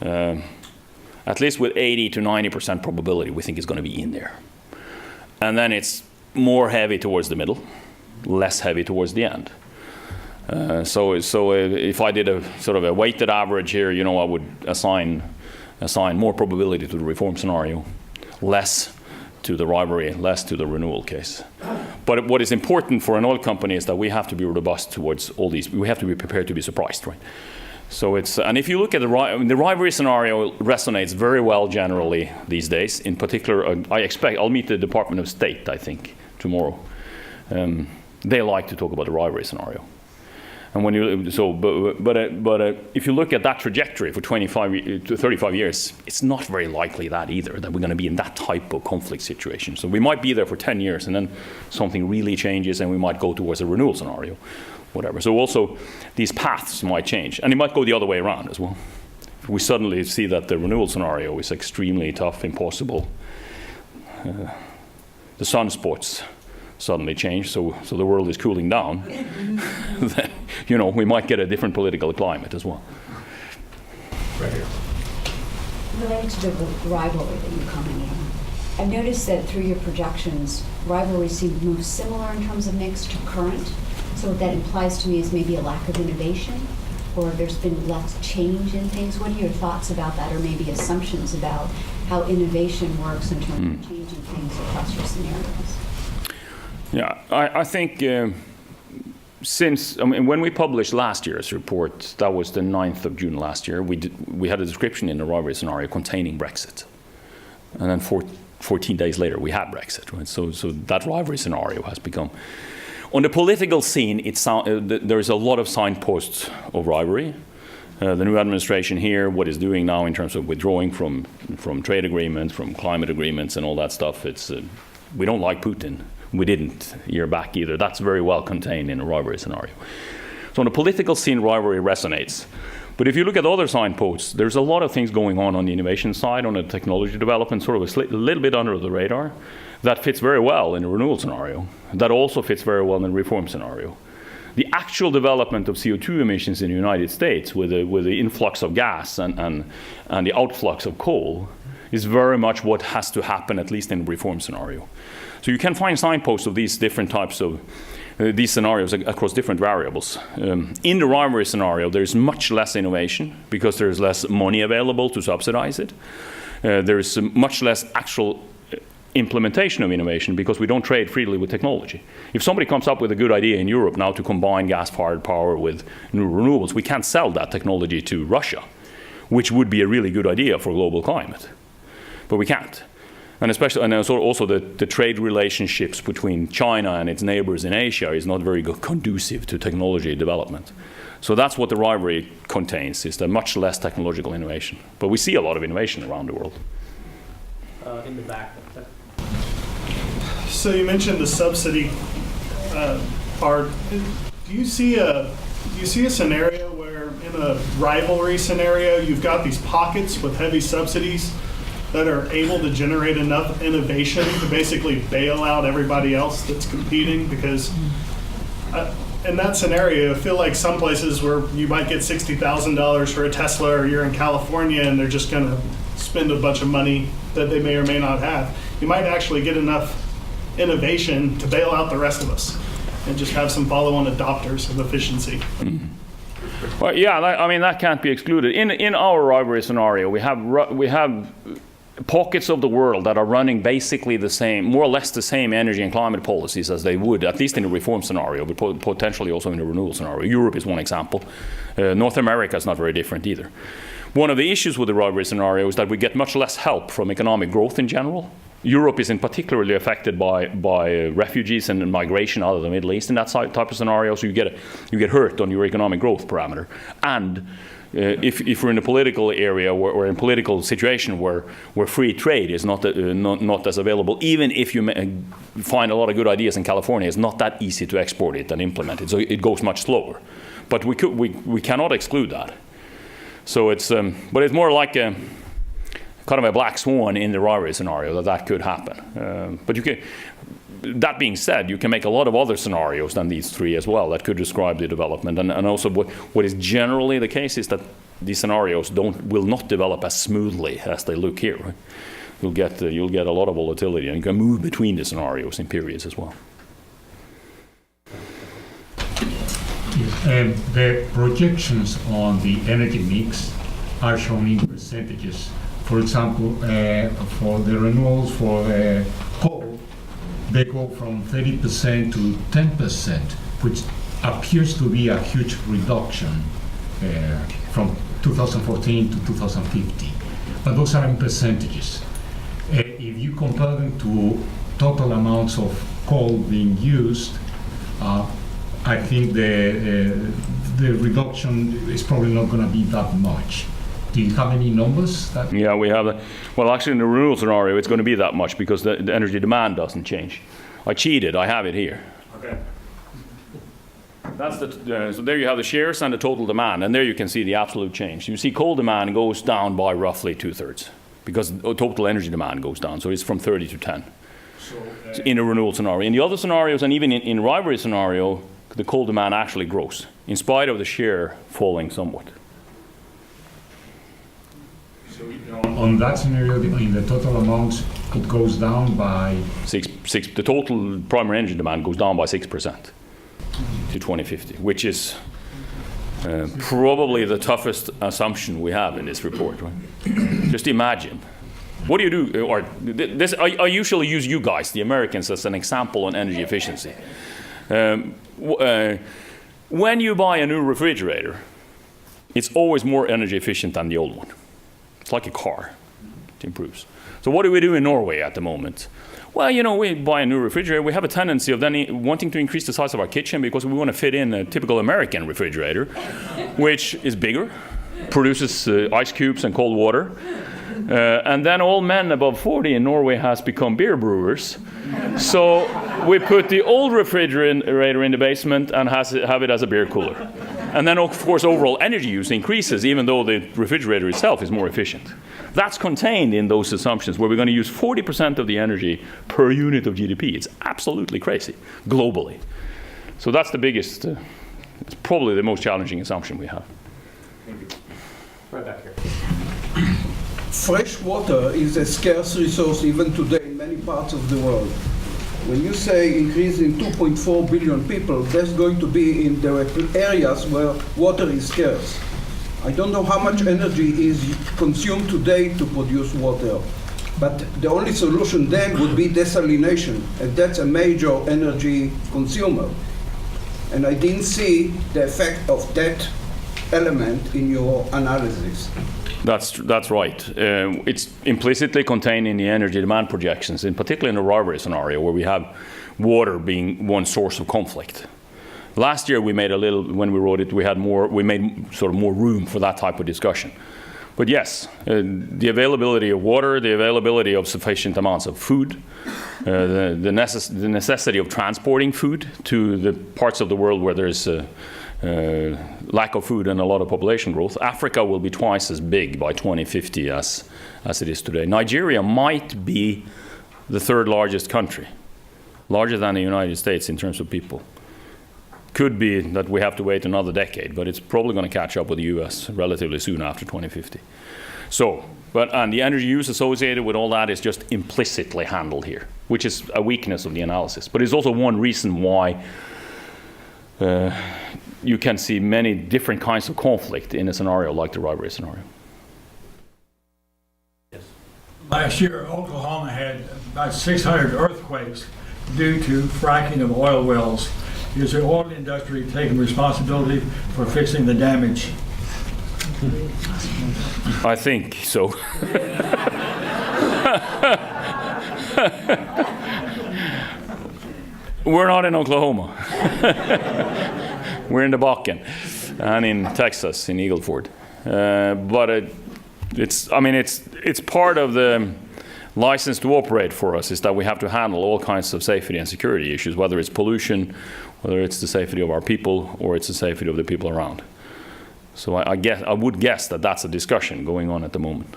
at least with 80 to 90% probability, we think it's going to be in there. And then it's more heavy towards the middle, less heavy towards the end. So if I did a sort of a weighted average here, I would assign more probability to the reform scenario, less to the rivalry, less to the renewal case. But what is important for an oil company is that we have to be robust towards all these. We have to be prepared to be surprised, right? So and if you look at the rivalry scenario resonates very well generally these days. In particular, I'll meet the Department of State, I think, tomorrow. They like to talk about the rivalry scenario. And if you look at that trajectory for 25 to 35 years, it's not very likely that either, that we're going to be in that type of conflict situation. So we might be there for 10 years and then something really changes and we might go towards a renewal scenario, whatever. So also these paths might change, and it might go the other way around as well. If we suddenly see that the renewal scenario is extremely tough, impossible, the sunspots suddenly change, so the world is cooling down, then, we might get a different political climate as well.
Right here.
Related to the rivalry that you're coming in, I've noticed that through your projections, rivalry seems most similar in terms of mix to current. So what that implies to me is maybe a lack of innovation. or there's been less change in things? What are your thoughts about that, or maybe assumptions about how innovation works in terms of changing things across your scenarios?
Yeah, I think when we published last year's report, that was the 9th of June last year, we had a description in the rivalry scenario containing Brexit. And then 14 days later, we had Brexit. Right? So that rivalry scenario has become... On the political scene, there's a lot of signposts of rivalry. The new administration here, what it's doing now in terms of withdrawing from trade agreements, from climate agreements and all that stuff, we don't like Putin. We didn't a year back either. That's very well contained in a rivalry scenario. So on the political scene, rivalry resonates. But if you look at other signposts, there's a lot of things going on the innovation side, on the technology development, sort of a little bit under the radar. That fits very well in a renewal scenario. That also fits very well in a reform scenario. The actual development of CO2 emissions in the United States with the influx of gas and the outflux of coal is very much what has to happen, at least in a reform scenario. So you can find signposts of these different types of these scenarios across different variables. In the rivalry scenario, there's much less innovation because there's less money available to subsidize it. There's much less actual implementation of innovation because we don't trade freely with technology. If somebody comes up with a good idea in Europe now to combine gas-fired power with new renewables, we can't sell that technology to Russia, which would be a really good idea for global climate. But we can't. And especially, and also the trade relationships between China and its neighbors in Asia is not very conducive to technology development. So that's what the rivalry contains, is the much less technological innovation. But we see a lot of innovation around the world.
In the back.
So you mentioned the subsidy part. Do you see a scenario where in a rivalry scenario you've got these pockets with heavy subsidies that are able to generate enough innovation to basically bail out everybody else that's competing? Because in that scenario, I feel like some places where you might get $60,000 for a Tesla, or you're in California and they're just going to spend a bunch of money that they may or may not have, you might actually get enough innovation to bail out the rest of us and just have some follow-on adopters of efficiency.
Mm-hmm. Well, yeah, I mean, that can't be excluded. In our rivalry scenario, we have pockets of the world that are running basically the same, more or less the same energy and climate policies as they would, at least in the reform scenario, but potentially also in the renewal scenario. Europe is one example. North America is not very different either. One of the issues with the rivalry scenario is that we get much less help from economic growth in general. Europe is in particularly affected by refugees and migration out of the Middle East in that type of scenario, so you get hurt on your economic growth parameter. And if we're in a political area or in a political situation where free trade is not as available, even if you find a lot of good ideas in California, it's not that easy to export it and implement it, so it goes much slower. But we cannot exclude that. So but it's more like a kind of a black swan in the rivalry scenario that could happen. But that being said, you can make a lot of other scenarios than these three as well that could describe the development. And also what is generally the case is that these scenarios will not develop as smoothly as they look here. Right? You'll get a lot of volatility, and you can move between the scenarios in periods as well.
The projections on the energy mix are shown in percentages. For example, for the renewals for coal, they go from 30% to 10%, which appears to be a huge reduction from 2014 to 2050. But those are in percentages. If you compare them to total amounts of coal being used, I think the reduction is probably not going to be that much. Do you have any numbers?
Yeah, we have. Well, actually, in the renewal scenario, it's going to be that much because the energy demand doesn't change. I cheated. I have it here. Okay. That's so there you have the shares and the total demand, and there you can see the absolute change. You see coal demand goes down by roughly 2/3 because total energy demand goes down. So it's from 30 to 10 in a renewal scenario. In the other scenarios, and even in rivalry scenario, the coal demand actually grows in spite of the share falling somewhat.
On that scenario, in the total amount, it goes down by
6. The total primary energy demand goes down by 6% to 2050, which is Probably the toughest assumption we have in this report. Right? Just imagine. What do you do? Or this, I usually use you guys, the Americans, as an example on energy efficiency. When you buy a new refrigerator, it's always more energy efficient than the old one. It's like a car. It improves. So what do we do in Norway at the moment? Well, you know, we buy a new refrigerator. We have a tendency of then wanting to increase the size of our kitchen because we want to fit in a typical American refrigerator, which is bigger, produces ice cubes and cold water. And then all men above 40 in Norway has become beer brewers. So we put the old refrigerator in the basement and have it as a beer cooler. And then, of course, overall energy use increases, even though the refrigerator itself is more efficient. That's contained in those assumptions, where we're going to use 40% of the energy per unit of GDP. It's absolutely crazy, globally. So that's the biggest, it's probably the most challenging assumption we have.
Right back here.
Fresh water is a scarce resource even today in many parts of the world. When you say increasing 2.4 billion people, that's going to be in the areas where water is scarce. I don't know how much energy is consumed today to produce water, but the only solution then would be desalination, and that's a major energy consumer. And I didn't see the effect of that element in your analysis.
That's right. It's implicitly contained in the energy demand projections, in particular in the rivalry scenario, where we have water being one source of conflict. Last year we made a little, when we wrote it, we made sort of more room for that type of discussion. But yes, the availability of water, the availability of sufficient amounts of food, the necessity of transporting food to the parts of the world where there's lack of food and a lot of population growth. Africa will be twice as big by 2050 as it is today. Nigeria might be the third largest country, larger than the United States in terms of people. Could be that we have to wait another decade, but it's probably going to catch up with the US relatively soon after 2050. So, and the energy use associated with all that is just implicitly handled here, which is a weakness of the analysis. But it's also one reason why you can see many different kinds of conflict in a scenario like the rivalry scenario.
Yes.
Last year, Oklahoma had about 600 earthquakes due to fracking of oil wells. Is the oil industry taking responsibility for fixing the damage?
I think so. We're not in Oklahoma. We're in the Bakken and in Texas, in Eagle Ford. But it's part of the license to operate for us, is that we have to handle all kinds of safety and security issues, whether it's pollution, whether it's the safety of our people, or it's the safety of the people around. So I would guess that that's a discussion going on at the moment.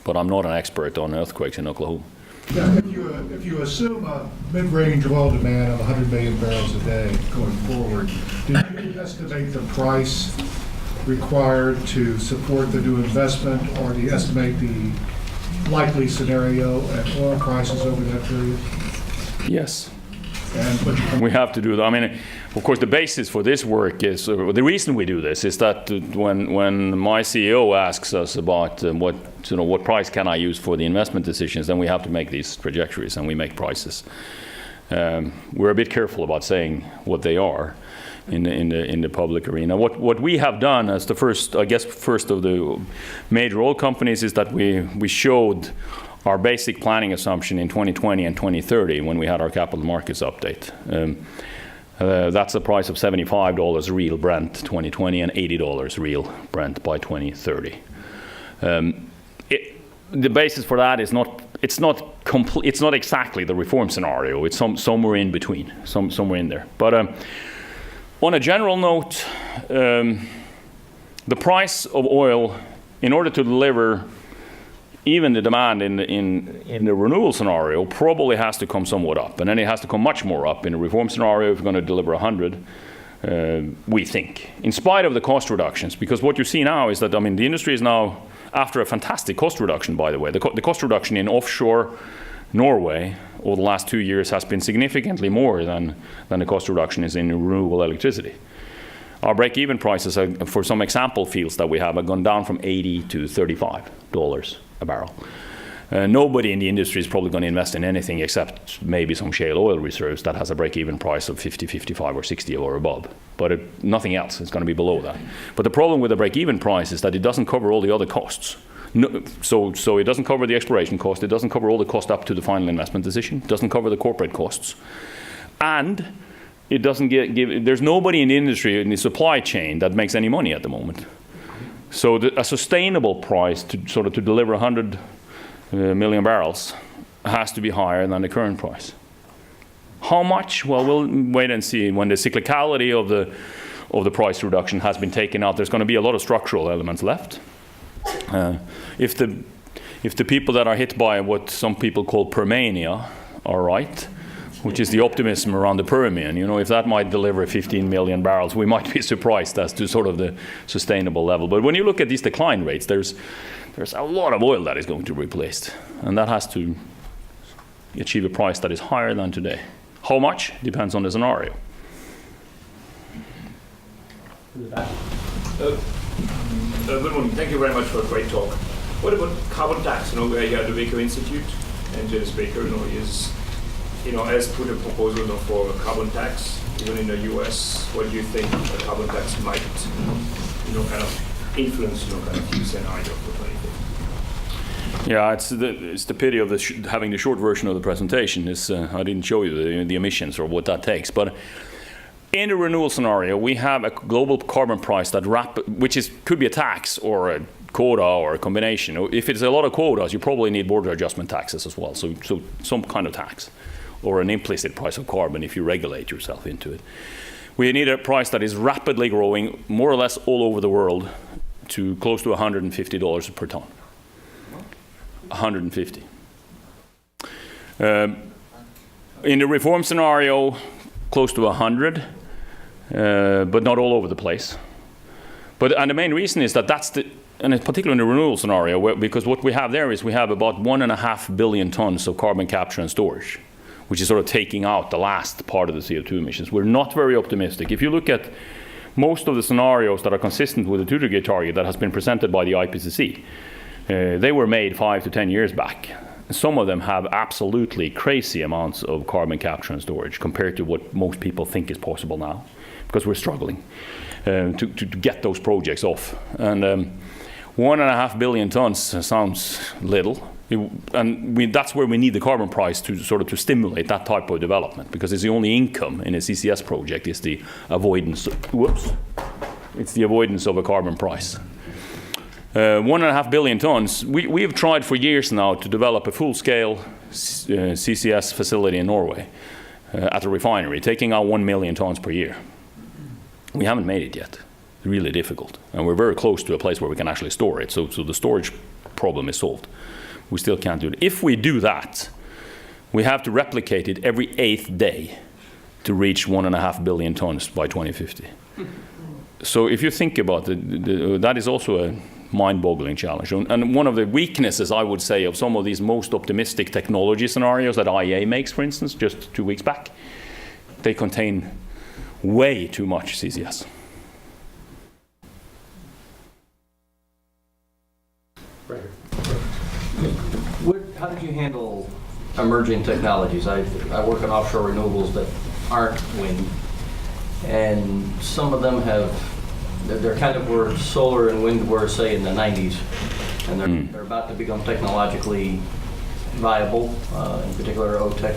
But I'm not an expert on earthquakes in Oklahoma.
Yeah, if you assume a mid-range oil demand of 100 million barrels a day going forward, do you estimate the price required to support the new investment, or do you estimate the likely scenario at oil prices over that period?
Yes.
And
we have to do that. I mean, of course, the basis for this work is, the reason we do this is that when my CEO asks us about what price can I use for the investment decisions, then we have to make these trajectories and we make prices. We're a bit careful about saying what they are in the public arena. What we have done as the first of the major oil companies is that we showed our basic planning assumption in 2020 and 2030 when we had our capital markets update. That's a price of $75 real Brent 2020 and $80 real Brent by 2030. The basis for that is it's not exactly the reform scenario. It's somewhere in between, somewhere in there. But on a general note, the price of oil, in order to deliver even the demand in the renewal scenario, probably has to come somewhat up. And then it has to come much more up in the reform scenario if we're going to deliver 100, we think. In spite of the cost reductions, because what you see now is that, the industry is now, after a fantastic cost reduction, by the way, the cost reduction in offshore Norway over the last 2 years has been significantly more than the cost reduction is in renewable electricity. Our break-even prices for some example fields that we have gone down from $80 to $35 a barrel. Nobody in the industry is probably going to invest in anything except maybe some shale oil reserves that has a break-even price of 50, 55, or 60 or above. But nothing else is going to be below that. But the problem with the break-even price is that it doesn't cover all the other costs. No, so it doesn't cover the exploration cost. It doesn't cover all the cost up to the final investment decision. It doesn't cover the corporate costs. And it doesn't there's nobody in the industry, in the supply chain, that makes any money at the moment. So a sustainable price to deliver 100 million barrels has to be higher than the current price. How much? Well, we'll wait and see. When the cyclicality of the price reduction has been taken out, there's going to be a lot of structural elements left. If the people that are hit by what some people call Permania are right, which is the optimism around the Permian, if that might deliver 15 million barrels, we might be surprised as to sort of the sustainable level. But when you look at these decline rates, there's a lot of oil that is going to be replaced, and that has to achieve a price that is higher than today. How much? Depends on the scenario.
Good morning. Thank you very much for a great talk. What about carbon tax? Where you have the Baker Institute, and James Baker, has put a proposal for a carbon tax, even in the U.S. What do you think a carbon tax might, kind of influence, kind of scenario for 2050?
Yeah, it's the pity of having the short version of the presentation. I didn't show you the emissions or what that takes, but in a renewal scenario, we have a global carbon price which could be a tax or a quota or a combination. If it's a lot of quotas, you probably need border adjustment taxes as well, so some kind of tax or an implicit price of carbon if you regulate yourself into it. We need a price that is rapidly growing, more or less all over the world, to close to $150 per ton. 150. In the reform scenario, close to 100, but not all over the place. And the main reason is and particularly in the renewal scenario, because what we have there is we have about 1.5 billion tons of carbon capture and storage, which is sort of taking out the last part of the CO2 emissions. We're not very optimistic. If you look at most of the scenarios that are consistent with the 2-degree target that has been presented by the IPCC, they were made 5 to 10 years back. Some of them have absolutely crazy amounts of carbon capture and storage compared to what most people think is possible now, because we're struggling to get those projects off. And 1.5 billion tons sounds little. That's where we need the carbon price to stimulate that type of development, because it's the only income in a CCS project is the avoidance. It's the avoidance of a carbon price. 1.5 billion tons. We have tried for years now to develop a full-scale CCS facility in Norway at a refinery, taking out 1 million tons per year. We haven't made it yet. It's really difficult, and we're very close to a place where we can actually store it. So the storage problem is solved. We still can't do it. If we do that, we have to replicate it every 8th day to reach 1.5 billion tons by 2050. So if you think about it, that is also a mind-boggling challenge. And one of the weaknesses, I would say, of some of these most optimistic technology scenarios that IEA makes, for instance, just 2 weeks back, they contain way too much CCS.
How did you handle emerging technologies? I work on offshore renewables that aren't wind, and some of them they're kind of where solar and wind were, say, in the 90s, and they're about to become technologically viable, in particular OTEC,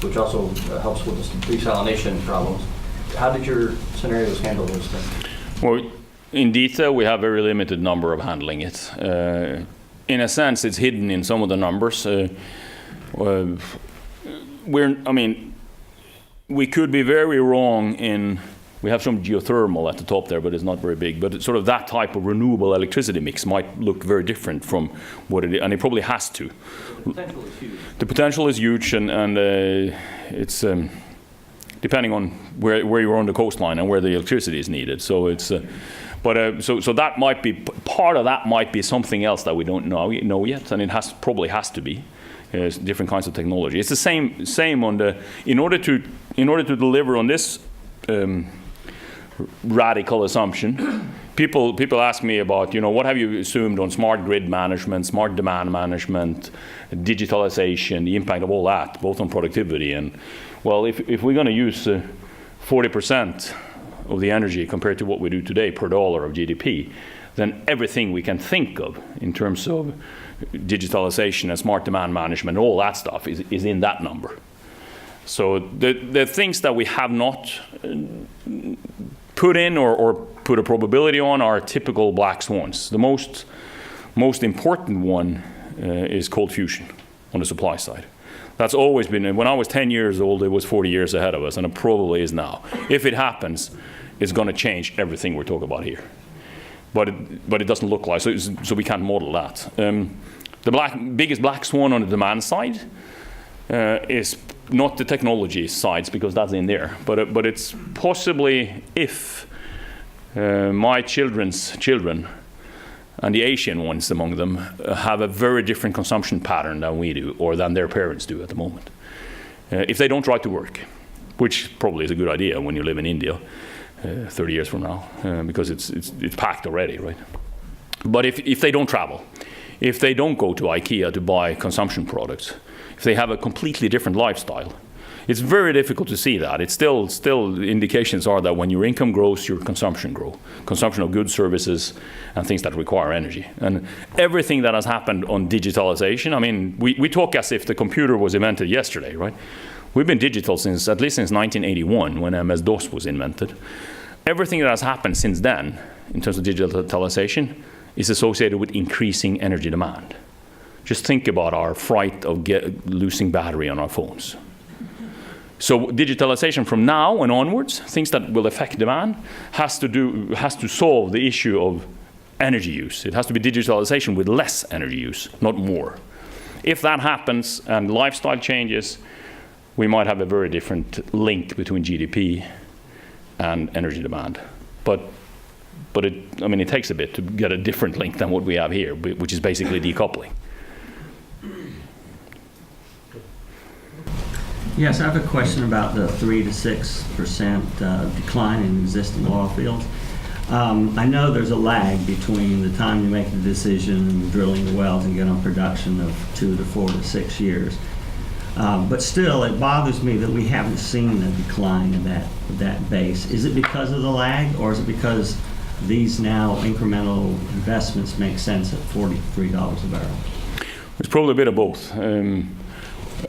which also helps with the desalination problems. How did your scenarios handle those things?
Well, in detail, we have a very limited number of handling it. In a sense, it's hidden in some of the numbers. We could be very wrong in. We have some geothermal at the top there, but it's not very big. But it's sort of that type of renewable electricity mix might look very different from what it is, and it probably has to.
The potential is huge. The
potential is huge, and it's depending on where you're on the coastline and where the electricity is needed. So it's. So that might be part of that. Might be something else that we don't know yet, and it probably has to be different kinds of technology. It's the same on the in order to deliver on this radical assumption. People ask me about, what have you assumed on smart grid management, smart demand management, digitalization, the impact of all that, both on productivity and, well, if we're going to use 40% of the energy compared to what we do today per dollar of GDP, then everything we can think of in terms of digitalization and smart demand management, all that stuff is in that number. So the things that we have not put in or put a probability on are typical black swans. The most important one is cold fusion on the supply side. That's always been, when I was 10 years old, it was 40 years ahead of us, and it probably is now. If it happens, it's going to change everything we're talking about here. But it doesn't look like, so we can't model that. The biggest black swan on the demand side is not the technology sides, because that's in there, but it's possibly if my children's children and the Asian ones among them have a very different consumption pattern than we do, or than their parents do at the moment. If they don't drive to work, which probably is a good idea when you live in India 30 years from now, because it's packed already, right? But if they don't travel, if they don't go to IKEA to buy consumption products, if they have a completely different lifestyle, it's very difficult to see that. It's still indications are that when your income grows, your consumption grows. Consumption of goods, services, and things that require energy. And everything that has happened on digitalization, I mean, we talk as if the computer was invented yesterday, right? We've been digital at least since 1981, when MS-DOS was invented. Everything that has happened since then, in terms of digitalization, is associated with increasing energy demand. Just think about our fright of losing battery on our phones. So digitalization from now and onwards, things that will affect demand, has to solve the issue of energy use. It has to be digitalization with less energy use, not more. If that happens and lifestyle changes, we might have a very different link between GDP and energy demand. But it takes a bit to get a different link than what we have here, which is basically decoupling.
Yes, I have a question about the 3 to 6% decline in existing oil fields. I know there's a lag between the time you make the decision and drilling the wells and get on production of 2 to 4 to 6 years. But still, it bothers me that we haven't seen a decline in that base. Is it because of the lag, or is it because these now incremental investments make sense at $43 a barrel?
It's probably a bit of both.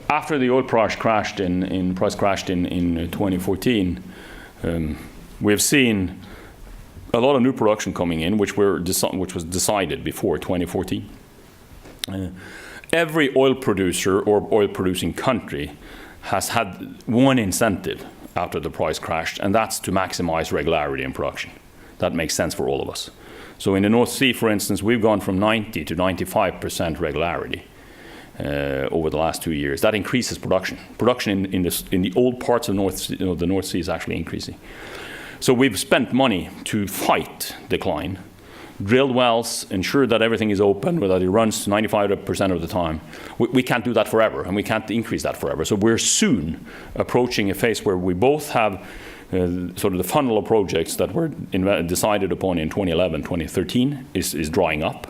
After the oil price crashed in 2014, we have seen a lot of new production coming in, which was decided before 2014. Every oil producer or oil producing country has had one incentive after the price crashed, and that's to maximize regularity in production. That makes sense for all of us. So in the North Sea, for instance, we've gone from 90 to 95% regularity over the last 2 years. That increases production. Production in the old parts of the North Sea is actually increasing. So we've spent money to fight decline, drilled wells, ensure that everything is open, that it runs 95% of the time. We can't do that forever, and we can't increase that forever. So we're soon approaching a phase where we both have sort of the funnel of projects that were decided upon in 2011, 2013 is drying up.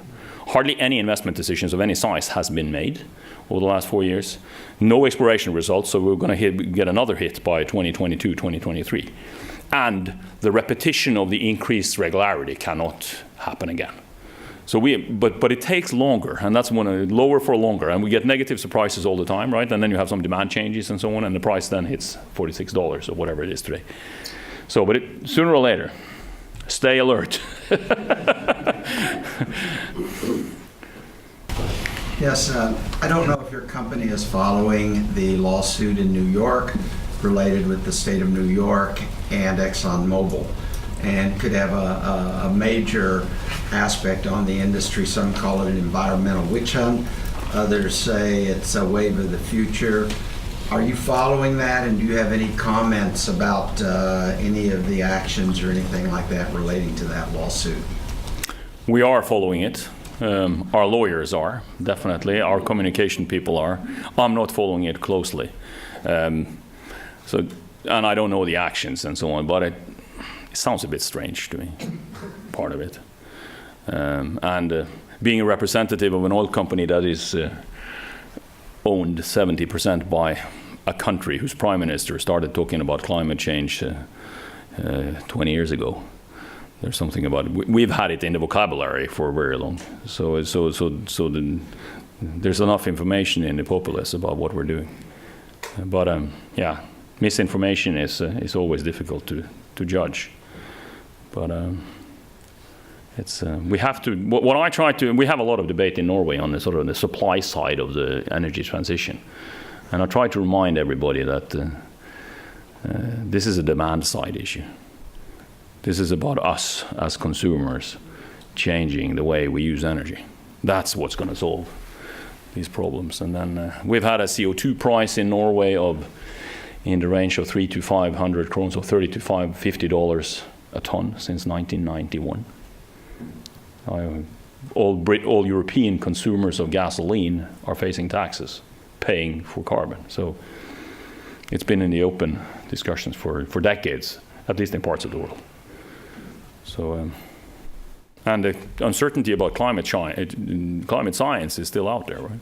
Hardly any investment decisions of any size has been made over the last 4 years. No exploration results, so we're going to get another hit by 2022, 2023. And the repetition of the increased regularity cannot happen again. So but it takes longer, and that's lower for longer, and we get negative surprises all the time, right? And then you have some demand changes and so on, and the price then hits $46 or whatever it is today. So, but sooner or later, stay alert.
Yes, I don't know if your company is following the lawsuit in New York related with the state of New York and ExxonMobil, and could have a major aspect on the industry. Some call it an environmental witch hunt. Others say it's a wave of the future. Are you following that, and do you have any comments about any of the actions or anything like that relating to that lawsuit?
We are following it. Our lawyers are, definitely. Our communication people are. I'm not following it closely. And I don't know the actions and so on, but It sounds a bit strange to me, part of it. And being a representative of an oil company that is owned 70% by a country whose prime minister started talking about climate change 20 years ago. There's something about it. We've had it in the vocabulary for very long. So there's enough information in the populace about what we're doing. But yeah, misinformation is always difficult to judge. But it's we have to. What I try to. We have a lot of debate in Norway on the sort of the supply side of the energy transition, and I try to remind everybody that this is a demand side issue. This is about us as consumers changing the way we use energy. That's what's going to solve these problems. And then we've had a CO2 price in Norway of in the range of 300 to 500 kroner, so $30 to $50 a ton since 1991. All European consumers of gasoline are facing taxes, paying for carbon. So it's been in the open discussions for decades, at least in parts of the world. So, and the uncertainty about climate science is still out there, right?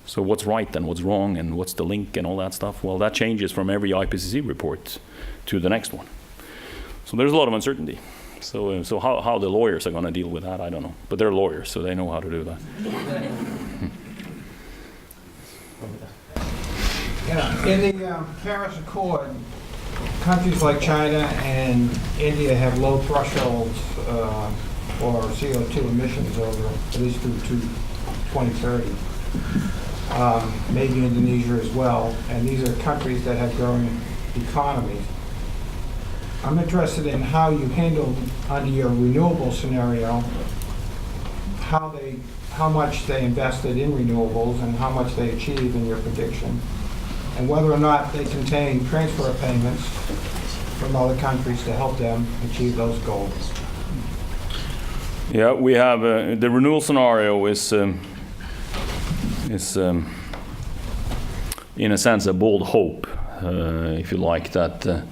So what's right and what's wrong and what's the link and all that stuff? Well, that changes from every IPCC report to the next one. So there's a lot of uncertainty. So how the lawyers are going to deal with that, I don't know. But they're lawyers, so they know how to do that.
Yeah, in the Paris Accord, countries like China and India have low thresholds for CO2 emissions over at least through 2030. Maybe Indonesia as well. And these are countries that have growing economies. I'm interested in how you handled, under your renewable scenario, how much they invested in renewables and how much they achieved in your prediction, and whether or not they contain transfer payments from other countries to help them achieve those goals.
Yeah, we have the renewal scenario is in a sense a bold hope, if you like, that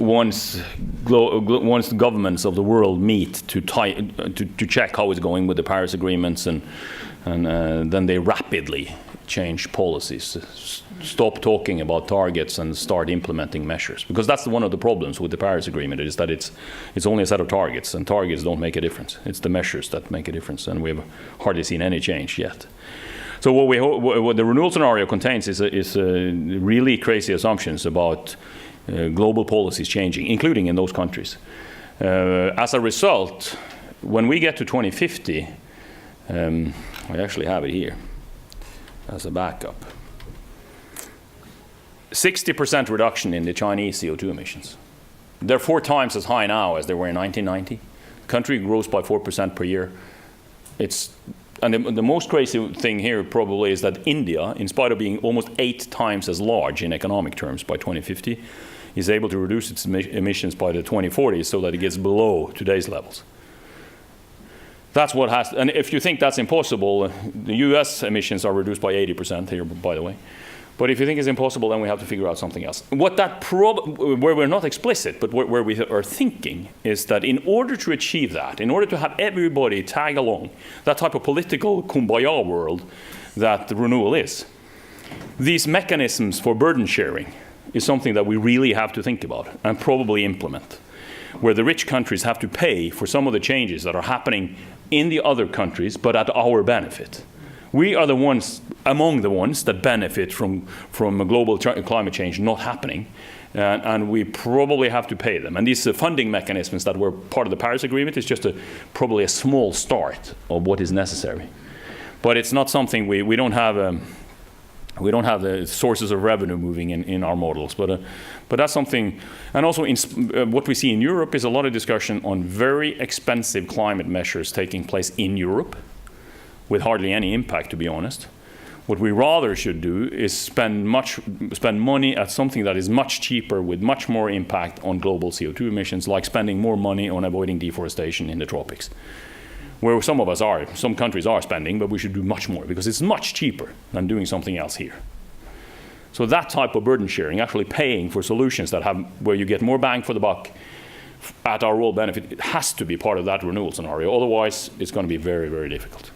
once the governments of the world meet to check how it's going with the Paris agreements, and then they rapidly change policies, stop talking about targets and start implementing measures. Because that's one of the problems with the Paris Agreement, is that it's only a set of targets, and targets don't make a difference. It's the measures that make a difference, and we've hardly seen any change yet. So what the renewal scenario contains is really crazy assumptions about global policies changing, including in those countries. As a result, when we get to 2050, I actually have it here as a backup. 60% reduction in the Chinese CO2 emissions. They're 4 times as high now as they were in 1990. The country grows by 4% per year. And the most crazy thing here probably is that India, in spite of being almost 8 times as large in economic terms by 2050, is able to reduce its emissions by the 2040s so that it gets below today's levels. That's what has, and if you think that's impossible, the US emissions are reduced by 80% here, by the way. But if you think it's impossible, then we have to figure out something else. Where we're not explicit, but where we are thinking, is that in order to achieve that, in order to have everybody tag along, that type of political kumbaya world that renewal is, these mechanisms for burden sharing is something that we really have to think about and probably implement, where the rich countries have to pay for some of the changes that are happening in the other countries, but at our benefit. We are the ones, among the ones, that benefit from global climate change not happening, and we probably have to pay them. And these funding mechanisms that were part of the Paris Agreement is just probably a small start of what is necessary. But it's not something we don't have. We don't have the sources of revenue moving in our models, but that's something. And also, what we see in Europe is a lot of discussion on very expensive climate measures taking place in Europe, with hardly any impact, to be honest. What we rather should do is spend money at something that is much cheaper with much more impact on global CO2 emissions, like spending more money on avoiding deforestation in the tropics, where some countries are spending, but we should do much more because it's much cheaper than doing something else here. So that type of burden sharing, actually paying for solutions that have, where you get more bang for the buck at our real benefit, it has to be part of that renewal scenario. Otherwise, it's going to be very, very difficult.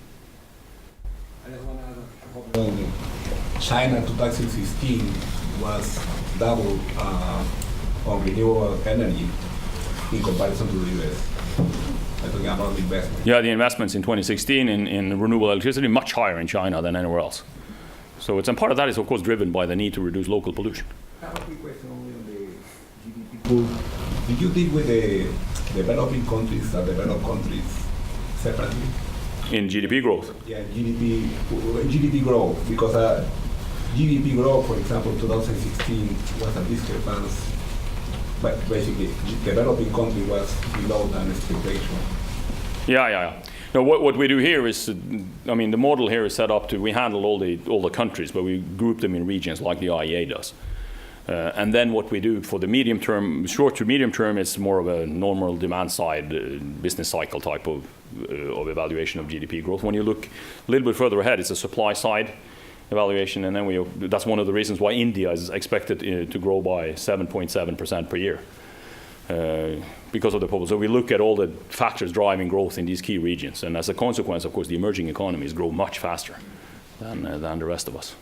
China 2016 was double on renewable energy in comparison to the US. I'm talking about the investment.
Yeah, the investments in 2016 in renewable electricity much higher in China than anywhere else. So and part of that is of course driven by the need to reduce local pollution.
I have a quick question only on the GDP pool. Did you deal with the developing countries and developed countries separately?
In GDP growth?
Yeah, GDP growth, because GDP growth, for example, 2016 was a discrepancy, but basically developing country was below than expectation.
Yeah. No, what we do here is, I mean, the model here is set up to, we handle all the countries, but we group them in regions like the IEA does. And then what we do for the medium term, short to medium term, is more of a normal demand side business cycle type of evaluation of GDP growth. When you look a little bit further ahead, it's a supply side evaluation, and then that's one of the reasons why India is expected to grow by 7.7% per year. Because of the problem. So we look at all the factors driving growth in these key regions, and as a consequence, of course, the emerging economies grow much faster than the rest of us,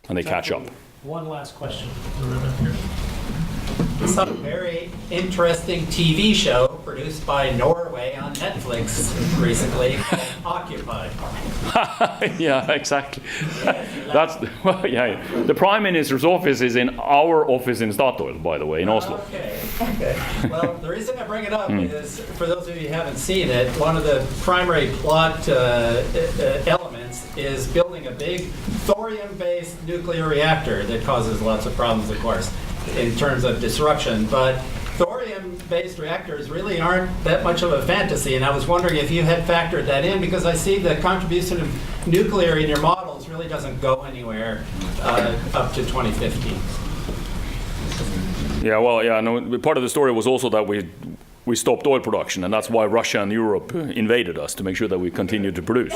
and they catch up.
One last question. Here.
I saw a very interesting TV show produced by Norway on Netflix recently called Occupied.
Yeah, exactly. Yeah. The Prime Minister's office is in our office in Statoil, by the way, in Oslo.
Okay. Well, the reason I bring it up is, for those of you who haven't seen it, one of the primary plot elements is building a big thorium-based nuclear reactor that causes lots of problems, of course, in terms of disruption. But thorium-based reactors really aren't that much of a fantasy, and I was wondering if you had factored that in, because I see the contribution of nuclear in your models really doesn't go anywhere up to 2050.
Yeah, well, yeah, no, part of the story was also that we stopped oil production, and that's why Russia and Europe invaded us, to make sure that we continued to produce.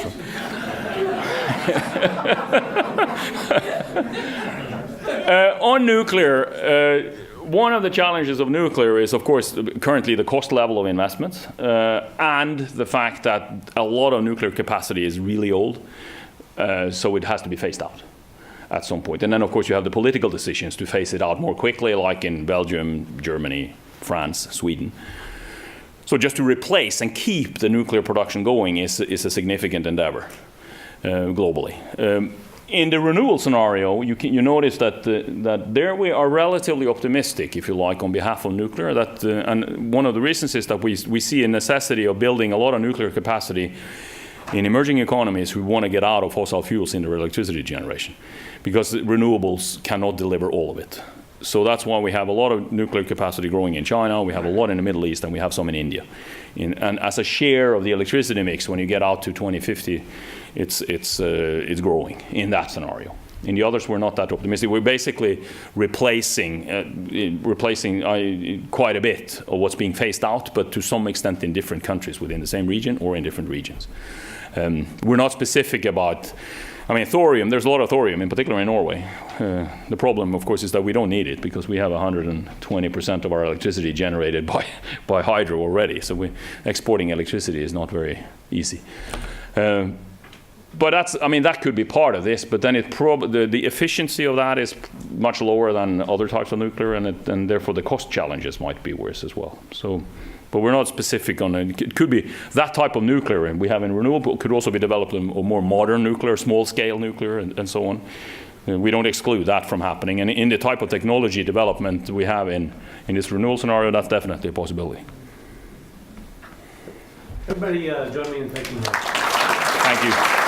On nuclear, one of the challenges of nuclear is, of course, currently the cost level of investments, and the fact that a lot of nuclear capacity is really old, so it has to be phased out at some point. And then, of course, you have the political decisions to phase it out more quickly, like in Belgium, Germany, France, Sweden. So just to replace and keep the nuclear production going is a significant endeavor globally. In the renewal scenario, you notice that there we are relatively optimistic, if you like, on behalf of nuclear. And one of the reasons is that we see a necessity of building a lot of nuclear capacity in emerging economies who want to get out of fossil fuels in their electricity generation, because renewables cannot deliver all of it. So that's why we have a lot of nuclear capacity growing in China, we have a lot in the Middle East, and we have some in India. And as a share of the electricity mix, when you get out to 2050, it's growing in that scenario. In the others, we're not that optimistic. We're basically replacing quite a bit of what's being phased out, but to some extent in different countries within the same region or in different regions. We're not specific about, I mean, thorium, there's a lot of thorium, in particular in Norway. The problem, of course, is that we don't need it, because we have 120% of our electricity generated by hydro already. So exporting electricity is not very easy. But that could be part of this, but then the efficiency of that is much lower than other types of nuclear, and therefore the cost challenges might be worse as well. So, but we're not specific on it. It could be that type of nuclear, and we have in renewable, could also be developed a more modern nuclear, small-scale nuclear, and so on. We don't exclude that from happening. And in the type of technology development we have in this renewal scenario, that's definitely a possibility.
Everybody join me in thanking him.
Thank you.